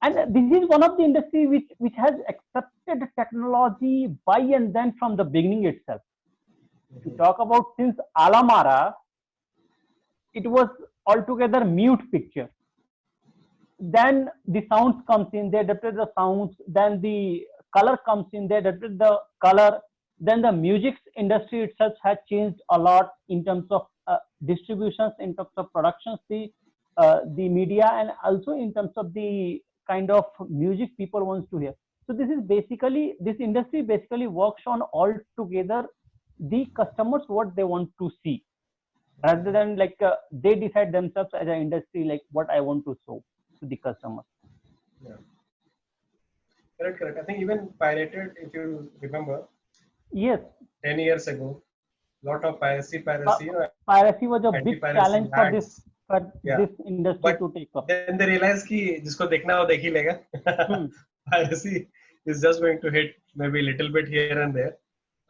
And this is one of the industry which has accepted technology by and then from the beginning itself. To talk about since Alamara, it was altogether mute picture. Then the sounds comes in, they adapted the sounds. Then the color comes in, they adapted the color. Then the music industry itself has changed a lot in terms of distributions, in terms of productions, the media, and also in terms of the kind of music people wants to hear. So this is basically, this industry basically works on all together the customers what they want to see, rather than like they decide themselves as an industry like what I want to show to the customer. Yeah. Correct, correct. I think even pirated, if you remember, Yes, 10 years ago, lot of piracy, you know, piracy was a big anti-piracy challenge for ads. Yeah. this industry But to take up. then they realize कि जिसको देखना है वो देख ही लेगा. Piracy is just going to hit maybe a little bit here and there.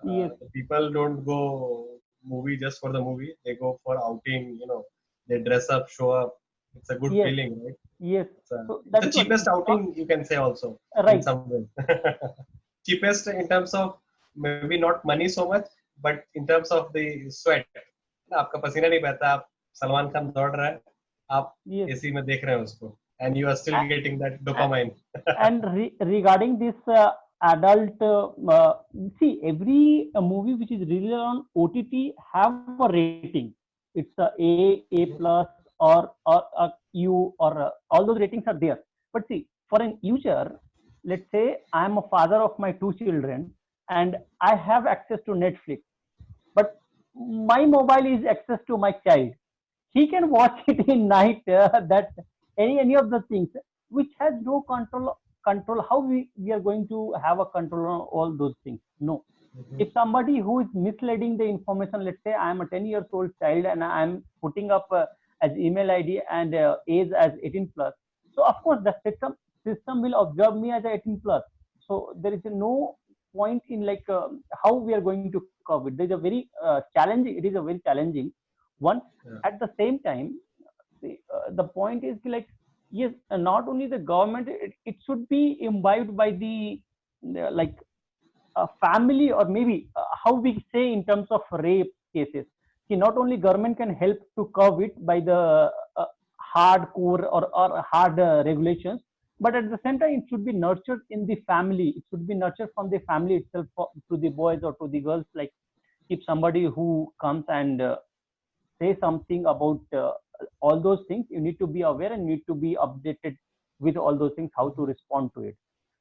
Yes. People don't go movie just for the movie. They go for outing, you know, they dress up, show up. It's a good Yes. feeling, right? Yes. So So it's that the is what- cheapest outing you can say also in right. some way. Cheapest in terms of maybe not money so much, but in terms of the sweat. आपका पसीना नहीं बहता, आप सलमान खान दौड़ रहा है, आप Yes. AC में देख रहे हैं उसको, and you are still And- getting that dopamine. And regarding this adult, see, every movie which is released on OTT have a rating. It's A plus, or a U, or all those ratings are there. But see, for an user, let's say I am a father of my 2 children and I have access to Netflix, but my mobile is access to my child. He can watch it in night, that any of the things which has no control. How we are going to have a control on all those things? No. If somebody who is misleading the information, let's say I am a 10 years old child and I am putting up as email ID and age as 18 plus, so of course the system will observe me as 18 plus. So there is no point in like how we are going to cover it. There is a very challenging. It is a very challenging one. Yeah. At the same time, the point is like, yes, not only the government, it should be imbibed by the like family, or maybe how we say in terms of rape cases. See, not only government can help to curb it by the hardcore or hard regulations, but at the same time it should be nurtured in the family. It should be nurtured from the family itself to the boys or to the girls. Like if somebody who comes and say something about all those things, you need to be aware and need to be updated with all those things, how to respond to it.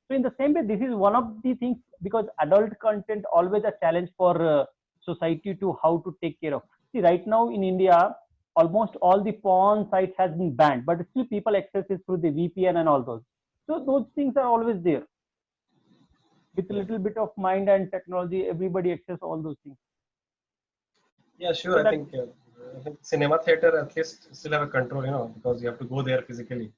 So in the same way, this is one of the things, because adult content always a challenge for society to how to take care of. See, right now in India, almost all the porn sites has been banned, but still people access it through the VPN and all those. So those things are always there. With a little bit of mind and technology, everybody access all those things. Yeah, sure. So I think cinema theater at least still have a control, you know, because you have to go there physically.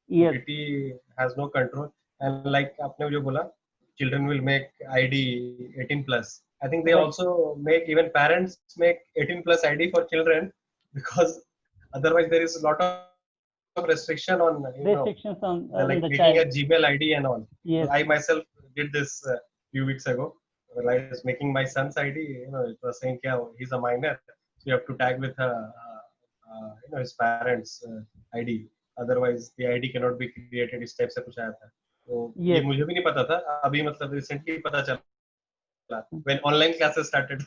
Yes. OTT has no control, and like आपने जो बोला, children will make ID 18 plus. I think they Right. also make, even parents make 18 plus ID for children, because otherwise there is a lot of restriction on, you know, Restrictions on like the making child. a Gmail ID and all. Yes. I myself did this few weeks ago. While I was making my son's ID, you know, it was saying he's a minor, so you have to tag with you know, his parents' ID. Otherwise, the ID cannot be created. इस type से कुछ आया था. तो ये Yes. मुझे भी नहीं पता था. अभी मतलब recently पता चला. When online classes started,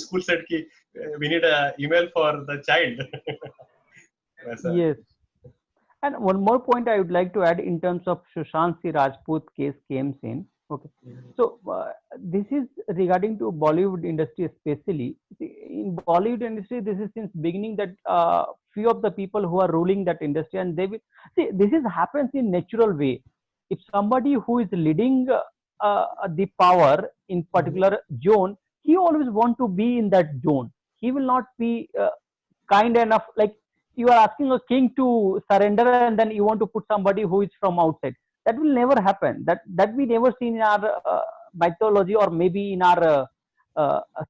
school said कि we need a email for the child. वैसा. Yes. And one more point I would like to add in terms of Sushant Singh Rajput case came in. Okay. So this is regarding to Bollywood industry especially. In Bollywood industry, this is since beginning that few of the people who are ruling that industry, and they will see, this is happens in natural way. If somebody who is leading the power in particular zone, he always want to be in that zone. He will not be kind enough, like you are asking a king to surrender and then you want to put somebody who is from outside. That will never happen. That we never seen in our mythology, or maybe in our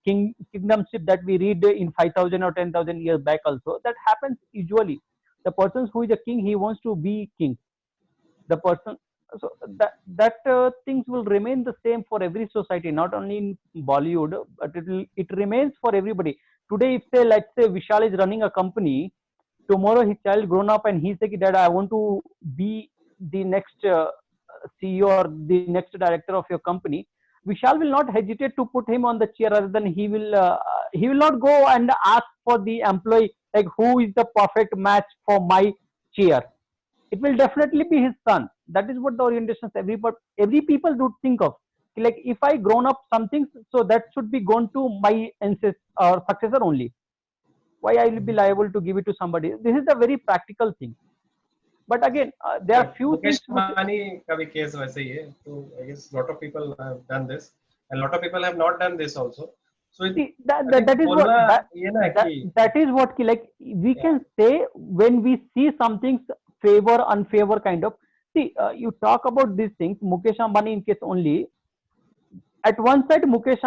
kingdomship that we read in 5,000 or 10,000 years back also. That happens usually. The person who is a king, he wants to be king. The person, so that things will remain the same for every society, not only in Bollywood, but it remains for everybody. Today, if say, let's say Vishal is running a company, tomorrow his child grown up and he say, Dad, I want to be the next CEO or the next director of your company. Vishal will not hesitate to put him on the chair, rather than he will not go and ask for the employee like who is the perfect match for my chair. It will definitely be his son. that is what the orientations every people do think of. Like if I grown up something, so that should be gone to my ancestor or successor only. Why I will be liable to give it to somebody? This is the very practical thing. But again, there are few Mukesh things which, Ambani का भी case वैसे ही है. तो I guess lot of people have done this and lot of people have not done this also. So see, I think that is what बोलना ये ना कि that is what like we can say when we see something favor unfavor kind of. See, you talk about these things. Mukesh Ambani in case only. At one side, Mukesh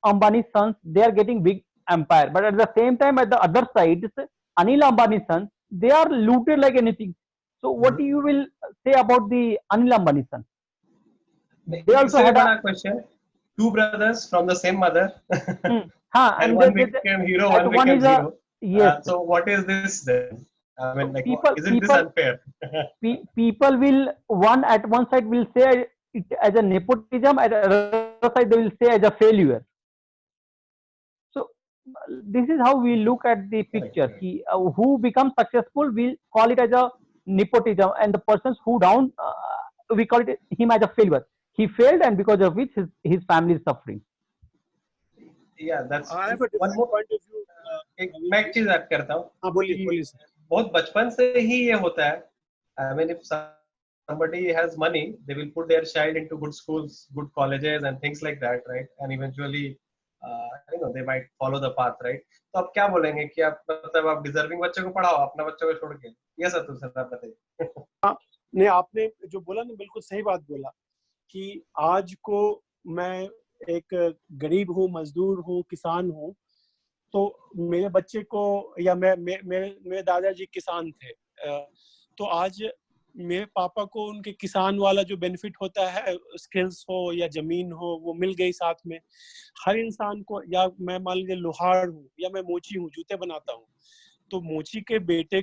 Ambani's sons, they are getting big empire, but at the same time, at the other side, Anil Ambani's sons, they are looted like anything. So, what you will say about the Anil Ambani sons? They also इससे had बड़ा question. Two brothers from the same mother, and one became hero, one became zero. Yes. So, what is this then? I mean, like, isn't this unfair? People will at one side will say it as a nepotism, at the other side they will say as a failure. So this is how we look at the picture. Who becomes successful, we'll call it as a nepotism, and the persons who down, we call it him as a failure. He failed, and because of which his family is suffering. Yeah, that's I have a one more point of view. मैं एक चीज add करता हूँ. हाँ बोलिए sir. बहुत बचपन से ही ये होता है. I mean, if somebody has money, they will put their child into good schools, good colleges, and things like that, right? And eventually, they might follow the path, right? तो आप क्या बोलेंगे कि आप मतलब आप डिजर्विंग बच्चे को पढ़ाओ, अपना बच्चे को छोड़ के? ये सब तो सर आप बताइए. नहीं, आपने जो बोला ना बिल्कुल सही बात बोला कि आज को मैं एक गरीब हूँ, मजदूर हूँ, किसान हूँ, तो मेरे बच्चे को या मेरे दादाजी किसान थे, तो आज मेरे पापा को उनके किसान वाला जो बेनिफिट होता है, स्किल्स हो या जमीन हो, वो मिल गई साथ में. हर इंसान को, या मैं मान लीजिए लोहार हूँ या मैं मोची हूँ, जूते बनाता हूँ, तो मोची के बेटी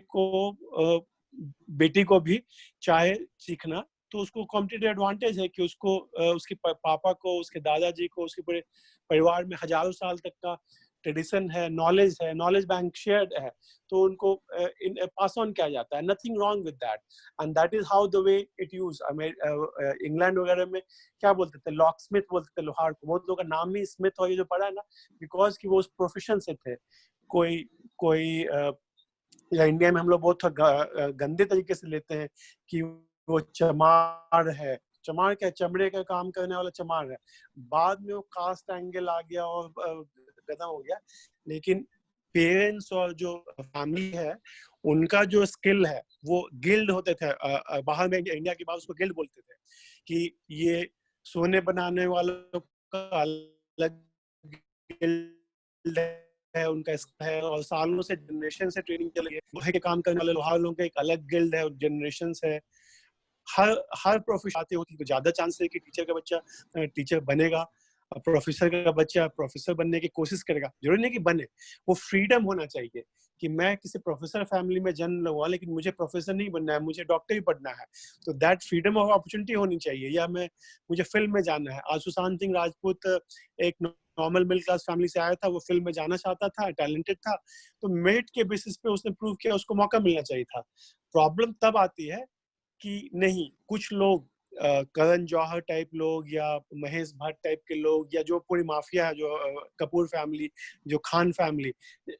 को भी चाहे सीखना, तो उसको कॉम्पिटिटिव एडवांटेज है कि उसको उसके पापा को, उसके दादाजी को, उसके पूरे परिवार में हजारों साल तक का ट्रेडिशन है, नॉलेज बैंक शेयर्ड है, तो उनको पास ऑन किया जाता है. Nothing wrong with that, and that is how the way it use. England वगैरह में क्या बोलते थे, लॉक स्मिथ बोलते थे लोहार को. बहुत लोगों का नाम ही स्मिथ हो, ये जो पढ़ा है ना, बिकॉज कि वो उस प्रोफेशन से थे. कोई या इंडिया में हम लोग बहुत गंदे तरीके से लेते हैं कि वो चमार है. चमार क्या, चमड़े का काम करने वाला चमार है. बाद में वो कास्ट एंगल आ गया और खत्म हो गया. लेकिन पेरेंट्स और जो फैमिली है, उनका जो स्किल है, वो गिल्ड होते थे. बाहर में, इंडिया के बाहर उसको गिल्ड बोलते थे कि ये सोने बनाने वालों का अलग गिल्ड है, उनका है, और सालों से जनरेशन से ट्रेनिंग चल रही है. लोहे के काम करने वाले लोहार लोगों का एक अलग गिल्ड है, जनरेशन है. हर प्रोफेशन आती होती तो ज्यादा चांस है कि टीचर का बच्चा टीचर बनेगा, प्रोफेसर का बच्चा प्रोफेसर बनने की कोशिश करेगा. जरूरी नहीं कि बने, वो फ्रीडम होना चाहिए कि मैं किसी प्रोफेसर फैमिली में जन्म हुआ, लेकिन मुझे प्रोफेसर नहीं बनना है, मुझे डॉक्टर ही पढ़ना है, तो दैट फ्रीडम ऑफ अपॉर्चुनिटी होनी चाहिए. या मुझे फिल्म में जाना है. आज सुशांत सिंह राजपूत एक नॉर्मल मिडिल क्लास फैमिली से आया था, वो फिल्म में जाना चाहता था, टैलेंटेड था, तो मेरिट के बेसिस पे उसने प्रूव किया, उसको मौका मिलना चाहिए था. प्रॉब्लम तब आती है कि नहीं, कुछ लोग करण जौहर टाइप लोग या महेश भट्ट टाइप के लोग, या जो पूरी माफिया है, जो कपूर फैमिली, जो खान फैमिली.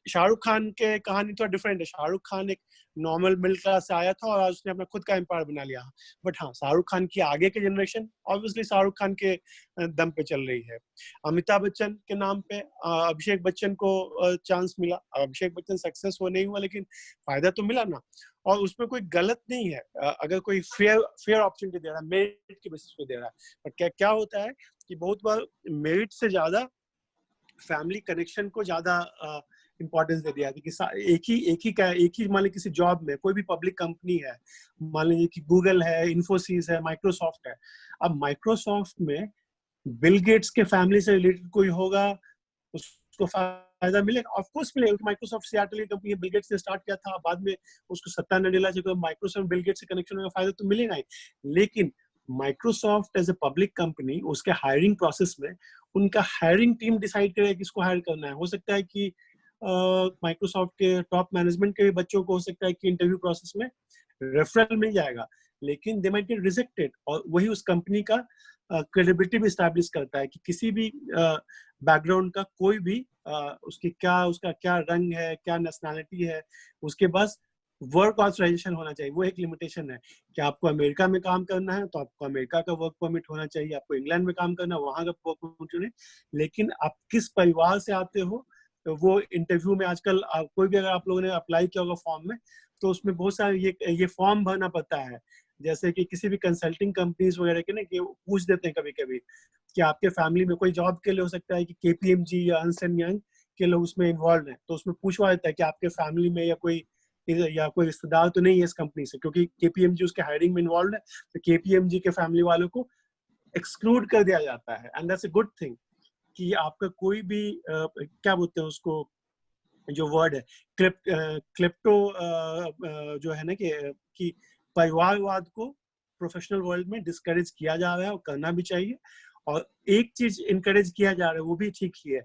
शाहरुख खान के कहानी थोड़ा डिफरेंट है. शाहरुख खान एक नॉर्मल मिडिल क्लास से आया था और आज उसने अपना खुद का एम्पायर बना लिया. बट हाँ, शाहरुख खान की आगे के जनरेशन ऑब्वियसली शाहरुख खान के दम पे चल रही है. अमिताभ बच्चन के नाम पे अभिषेक बच्चन को चांस मिला. अभिषेक बच्चन सक्सेस हो नहीं हुआ, लेकिन फायदा तो मिला ना, और उसमें कोई गलत नहीं है अगर कोई फेयर अपॉर्चुनिटी दे रहा है, मेरिट के बेसिस पे दे रहा है. पर क्या होता है कि बहुत बार मेरिट से ज्यादा फैमिली कनेक्शन को ज्यादा इंपॉर्टेंस दे दिया है कि एक ही मान लीजिए किसी जॉब में, कोई भी पब्लिक कंपनी है, मान लीजिए कि गूगल है, इन्फोसिस है, माइक्रोसॉफ्ट है. अब माइक्रोसॉफ्ट में बिल गेट्स के फैमिली से रिलेटेड कोई होगा, उसको फायदा मिलेगा, ऑफ कोर्स मिलेगा. माइक्रोसॉफ्ट सियाटल की कंपनी बिल गेट्स ने स्टार्ट किया था, बाद में उसको सत्ता नडेला जी को माइक्रोसॉफ्ट बिल गेट्स से कनेक्शन होगा, फायदा तो मिलेगा ही. लेकिन Microsoft as a public company, उसके हायरिंग प्रोसेस में उनका हायरिंग टीम डिसाइड करेगा किसको हायर करना है. हो सकता है कि माइक्रोसॉफ्ट के टॉप मैनेजमेंट के बच्चों को हो सकता है कि इंटरव्यू प्रोसेस में रेफरल मिल जाएगा, लेकिन दे माइट गेट रिजेक्टेड, और वही उस कंपनी का क्रेडिबिलिटी भी स्टैब्लिश करता है कि किसी भी बैकग्राउंड का कोई भी उसका क्या रंग है, क्या नेशनैलिटी है, उसके पास वर्क ऑथराइजेशन होना चाहिए। वो एक लिमिटेशन है कि आपको अमेरिका में काम करना है तो आपको अमेरिका का वर्क परमिट होना चाहिए, आपको इंग्लैंड में काम करना है वहां का वर्क परमिट होना, लेकिन आप किस परिवार से आते हो तो वो इंटरव्यू में आजकल कोई भी अगर आप लोगों ने अप्लाई किया होगा फॉर्म में, तो उसमें बहुत सारे ये फॉर्म भरना पड़ता है। जैसे कि किसी भी कंसल्टिंग कंपनीज वगैरह के ना, कि पूछ देते हैं कभी कभी कि आपके फैमिली में कोई जॉब के लिए हो सकता है कि केपीएमजी या अर्नस्ट एंड यंग के लोग उसमें इन्वॉल्व हैं, तो उसमें पूछवा देता है कि आपके फैमिली में या कोई रिश्तेदार तो नहीं है इस कंपनी से, क्योंकि केपीएमजी उसके हायरिंग में इन्वॉल्व है, तो केपीएमजी के फैमिली वालों को एक्सक्लूड कर दिया जाता है। And that's a good thing कि आपका कोई भी क्या बोलते हैं उसको, जो वर्ड है क्लिप्टो जो है ना कि परिवारवाद को प्रोफेशनल वर्ल्ड में डिस्करेज किया जा रहा है और करना भी चाहिए। और एक चीज इनकरेज किया जा रहा है वो भी ठीक ही है,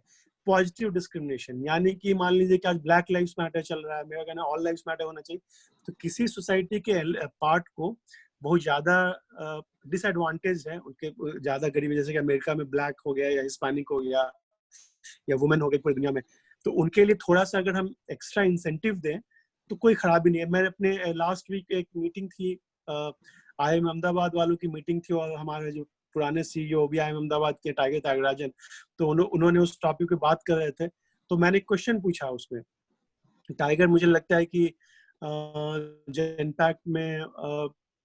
पॉजिटिव डिस्क्रिमिनेशन। यानी कि मान लीजिए कि आज ब्लैक लाइव्स मैटर चल रहा है, मेरा कहना ऑल लाइव्स मैटर होना चाहिए। तो किसी सोसाइटी के पार्ट को बहुत ज्यादा डिसएडवांटेज है, उनके ज्यादा गरीब, जैसे कि अमेरिका में ब्लैक हो गया या हिस्पैनिक हो गया या वुमेन हो गई पूरी दुनिया में, तो उनके लिए थोड़ा सा अगर हम एक्स्ट्रा इंसेंटिव दें तो कोई खराबी नहीं है। मैं अपने लास्ट वीक एक मीटिंग थी, IIM अहमदाबाद वालों की मीटिंग थी, और हमारे जो पुराने CEO भी IIM अहमदाबाद के टाइगर त्यागराजन, तो उन्होंने उस टॉपिक पे बात कर रहे थे। तो मैंने एक क्वेश्चन पूछा उसमें, टाइगर मुझे लगता है कि जो इम्पैक्ट में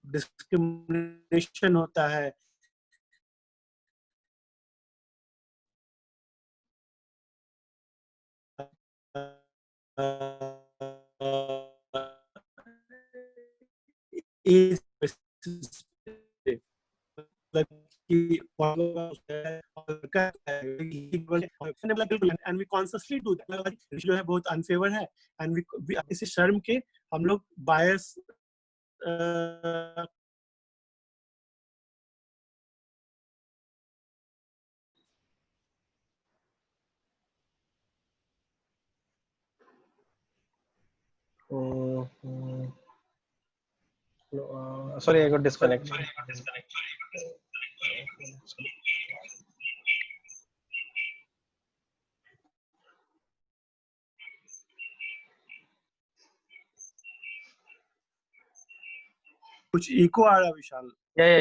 डिस्क्रिमिनेशन होता है and we consciously do that, जो है बहुत अनफेवर है, एंड वी इसी शर्म के हम लोग बायस Sorry, I got disconnected. कुछ इको आ रहा है विशाल। Yeah.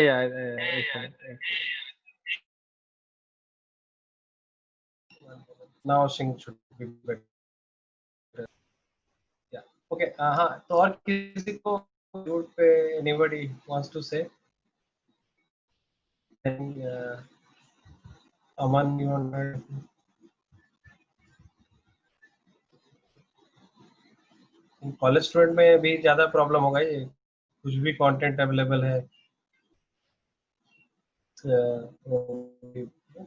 Now sync should be better. Yeah. Okay. हाँ, तो और किसी को road पे anybody wants to say? Aman, you want to? College student में भी ज्यादा प्रॉब्लम होगा ये, कुछ भी कंटेंट अवेलेबल है,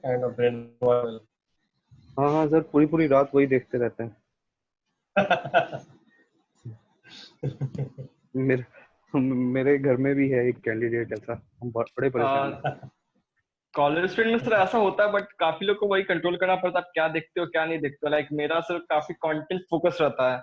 काइंड ऑफ ब्रेन। हाँ सर, पूरी रात वही देखते रहते हैं। मेरे घर में भी है एक कैंडिडेट ऐसा, हम बड़े परेशान हैं। कॉलेज स्टूडेंट में सर ऐसा होता है, बट काफी लोग को वही कंट्रोल करना पड़ता है, आप क्या देखते हो क्या नहीं देखते हो। लाइक मेरा सर काफी कंटेंट फोकस रहता है,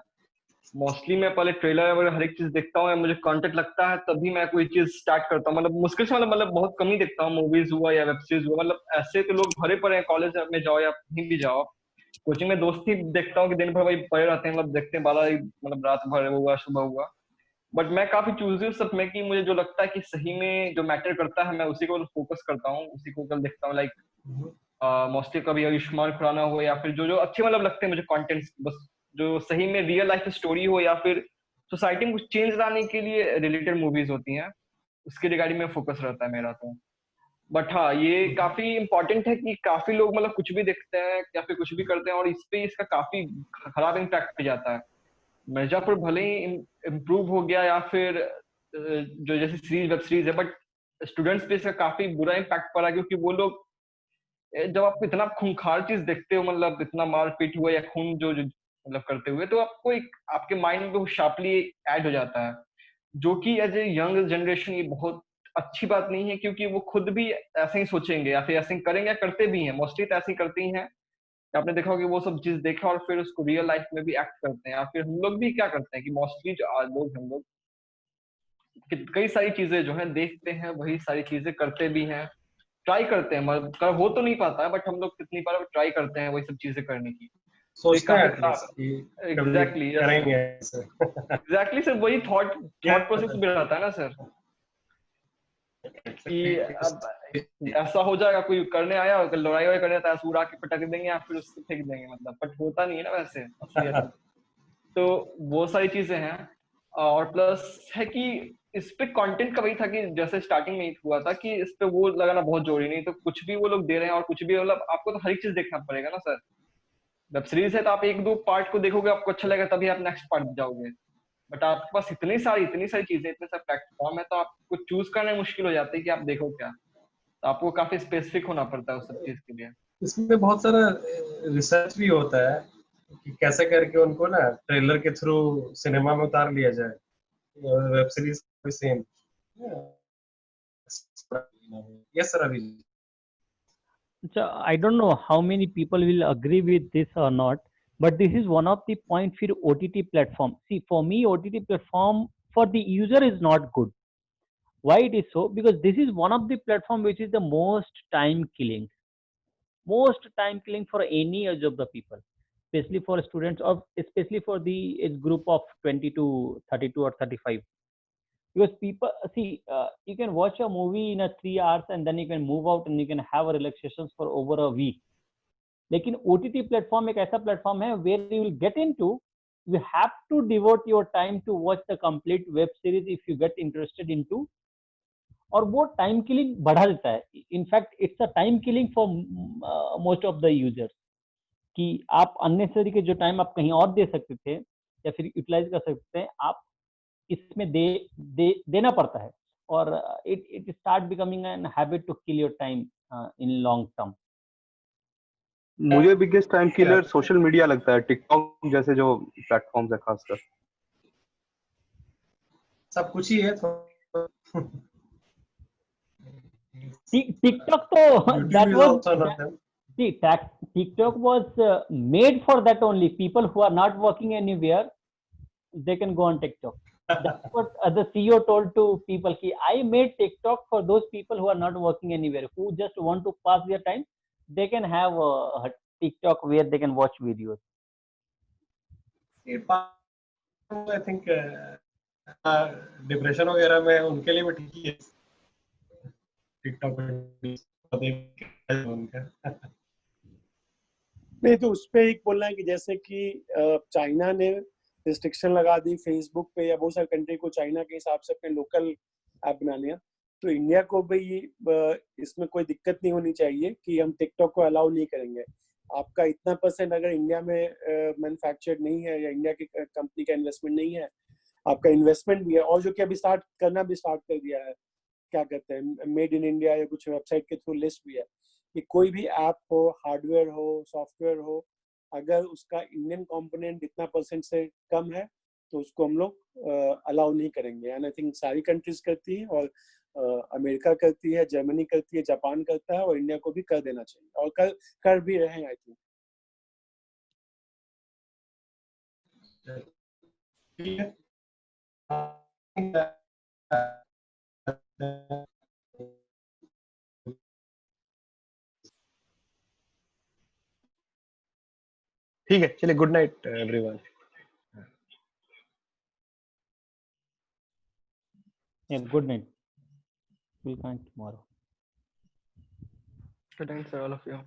मोस्टली मैं पहले ट्रेलर वगैरह हर एक चीज देखता हूँ, मुझे कंटेंट लगता है तभी मैं कोई चीज स्टार्ट करता हूँ। मतलब मुश्किल से मतलब बहुत कम ही देखता हूँ, मूवीज हुआ या वेब सीरीज हुआ। मतलब ऐसे तो लोग भरे पड़े हैं, कॉलेज में जाओ या कहीं भी जाओ, कोचिंग में दोस्त ही देखता हूँ कि दिन भर वही पड़े रहते हैं, मतलब देखते हैं 12 मतलब रात भर हुआ सुबह हुआ। बट मैं काफी चूजी सब में कि मुझे जो लगता है कि सही में जो मैटर करता है मैं उसी को फोकस करता हूँ, उसी को कल देखता हूँ। लाइक मोस्टली कभी आयुष्मान खुराना हो या फिर जो जो अच्छे मतलब लगते हैं मुझे कंटेंट्स, बस जो सही में रियल लाइफ स्टोरी हो या फिर सोसाइटी में कुछ चेंज लाने के लिए रिलेटेड मूवीज होती हैं, उसके रिगार्डिंग में फोकस रहता है मेरा तो। बट हाँ, ये काफी इंपॉर्टेंट है कि काफी लोग मतलब कुछ भी देखते हैं या फिर कुछ भी करते हैं और इस पे इसका काफी खराब इम्पैक्ट पड़ जाता है। मिर्जापुर भले ही इम्प्रूव हो गया या फिर जो जैसे सीरीज वेब सीरीज है, बट स्टूडेंट्स पे इसका काफी बुरा इम्पैक्ट पड़ा, क्योंकि वो लोग जब आप इतना खूंखार चीज देखते हो, मतलब इतना मारपीट हुआ या खून जो मतलब करते हुए, तो आपको एक आपके माइंड में शार्पली ऐड हो जाता है, जो कि एज ए यंग जनरेशन ये बहुत अच्छी बात नहीं है, क्योंकि वो खुद भी ऐसे ही सोचेंगे या फिर ऐसे ही करेंगे या करते भी हैं, मोस्टली तो ऐसे ही करते ही हैं। आपने देखा होगा कि वो सब चीज देखा और फिर उसको रियल लाइफ में भी एक्ट करते हैं, या फिर हम लोग भी क्या करते हैं कि मोस्टली जो लोग हम लोग कई सारी चीजें जो है देखते हैं, वही सारी चीजें करते भी हैं, ट्राई करते हैं, मतलब हो तो नहीं पाता है, बट हम लोग कितनी बार ट्राई करते हैं वही सब चीजें करने की। तो सोचते हैं काफी एटलीस्ट कि कभी एग्जैक्टली करेंगे ऐसे। एग्जैक्टली सर, वही थॉट प्रोसेस भी रहता है ना सर, कि अब ऐसा हो जाएगा, कोई करने आया और लड़ाई वड़ाई करने आता है, उड़ा के पटक देंगे या फिर उसको फेंक देंगे, मतलब बट होता नहीं है ना वैसे असलियत में। तो वो सारी चीजें हैं। और प्लस है कि इस पे कंटेंट का वही था कि जैसे स्टार्टिंग में ही हुआ था कि इस पे वो लगाना बहुत जरूरी नहीं, तो कुछ भी वो लोग दे रहे हैं और कुछ भी, मतलब आपको तो हर एक चीज देखना पड़ेगा ना सर। वेब सीरीज है तो आप एक दो पार्ट को देखोगे, आपको अच्छा लगेगा, तभी आप नेक्स्ट पार्ट जाओगे। बट आपके पास इतनी सारी चीजें, इतने सारे प्लेटफॉर्म है, तो आपको चूज करना मुश्किल हो जाता है कि आप देखो क्या। तो आपको काफी स्पेसिफिक होना पड़ता है उस सब चीज के लिए। इसमें बहुत सारा रिसर्च भी होता है कि कैसे करके उनको ना ट्रेलर के थ्रू सिनेमा में उतार लिया जाए, वेब सीरीज भी सेम। यस सर, अभी So I don't know how many people will agree with this or not, but this is one of the point for OTT platform. See, for me, OTT platform for the user is not good. Why it is so? Because this is one of the platform which is the most time killing for any age of the people, especially for students, or especially for the age group of 20 to 32 or 35. Because people see, you can watch a movie in a 3 hours and then you can move out and you can have a relaxations for over a week. लेकिन OTT platform एक ऐसा platform है where you will get into, you have to devote your time to watch the complete web series if you get interested into, और वो time killing बढ़ा देता है। In fact it's a time killing for most of the users, कि आप unnecessary के जो time आप कहीं और दे सकते थे या फिर यूटिलाइज कर सकते हैं, आप इसमें देना पड़ता है, और it start becoming an habit to kill your time in long term. मुझे biggest time killer social media लगता है, टिकटॉक जैसे जो प्लेटफॉर्म्स है खासकर। सब कुछ ही है TikTok तो that was, see, TikTok was made for that only. People who are not working anywhere, they can go on TikTok. That's what the CEO told to people. I made TikTok for those people who are not working anywhere, who just want to pass their time. They can have a TikTok where they can watch videos. I think depression वगैरह में उनके लिए भी ठीक ही है TikTok उनका। नहीं तो उस पे एक बोलना है कि जैसे कि चाइना ने रिस्ट्रिक्शन लगा दी फेसबुक पे या बहुत सारे कंट्री को चाइना के हिसाब से अपने लोकल ऐप बनाने हैं, तो इंडिया को भी इसमें कोई दिक्कत नहीं होनी चाहिए कि हम टिकटॉक को अलाउ नहीं करेंगे। आपका इतना परसेंट अगर इंडिया में मैन्युफैक्चर्ड नहीं है या इंडिया की कंपनी का इन्वेस्टमेंट नहीं है, आपका इन्वेस्टमेंट भी है, और जो कि अभी स्टार्ट कर दिया है, क्या कहते हैं, मेड इन इंडिया या कुछ वेबसाइट के थ्रू लिस्ट भी है कि कोई भी ऐप हो, हार्डवेयर हो, सॉफ्टवेयर हो, अगर उसका इंडियन कंपोनेंट इतना परसेंट से कम है तो उसको हम लोग अलाउ नहीं करेंगे। एंड आई थिंक सारी कंट्रीज करती है, और अमेरिका करती है, जर्मनी करती है, जापान करता है, और इंडिया को भी कर देना चाहिए, और कर भी रहे हैं आई थिंक। ठीक है, चलिए, good night everyone. Yeah, good night. We'll connect tomorrow. Good night, sir, all of you.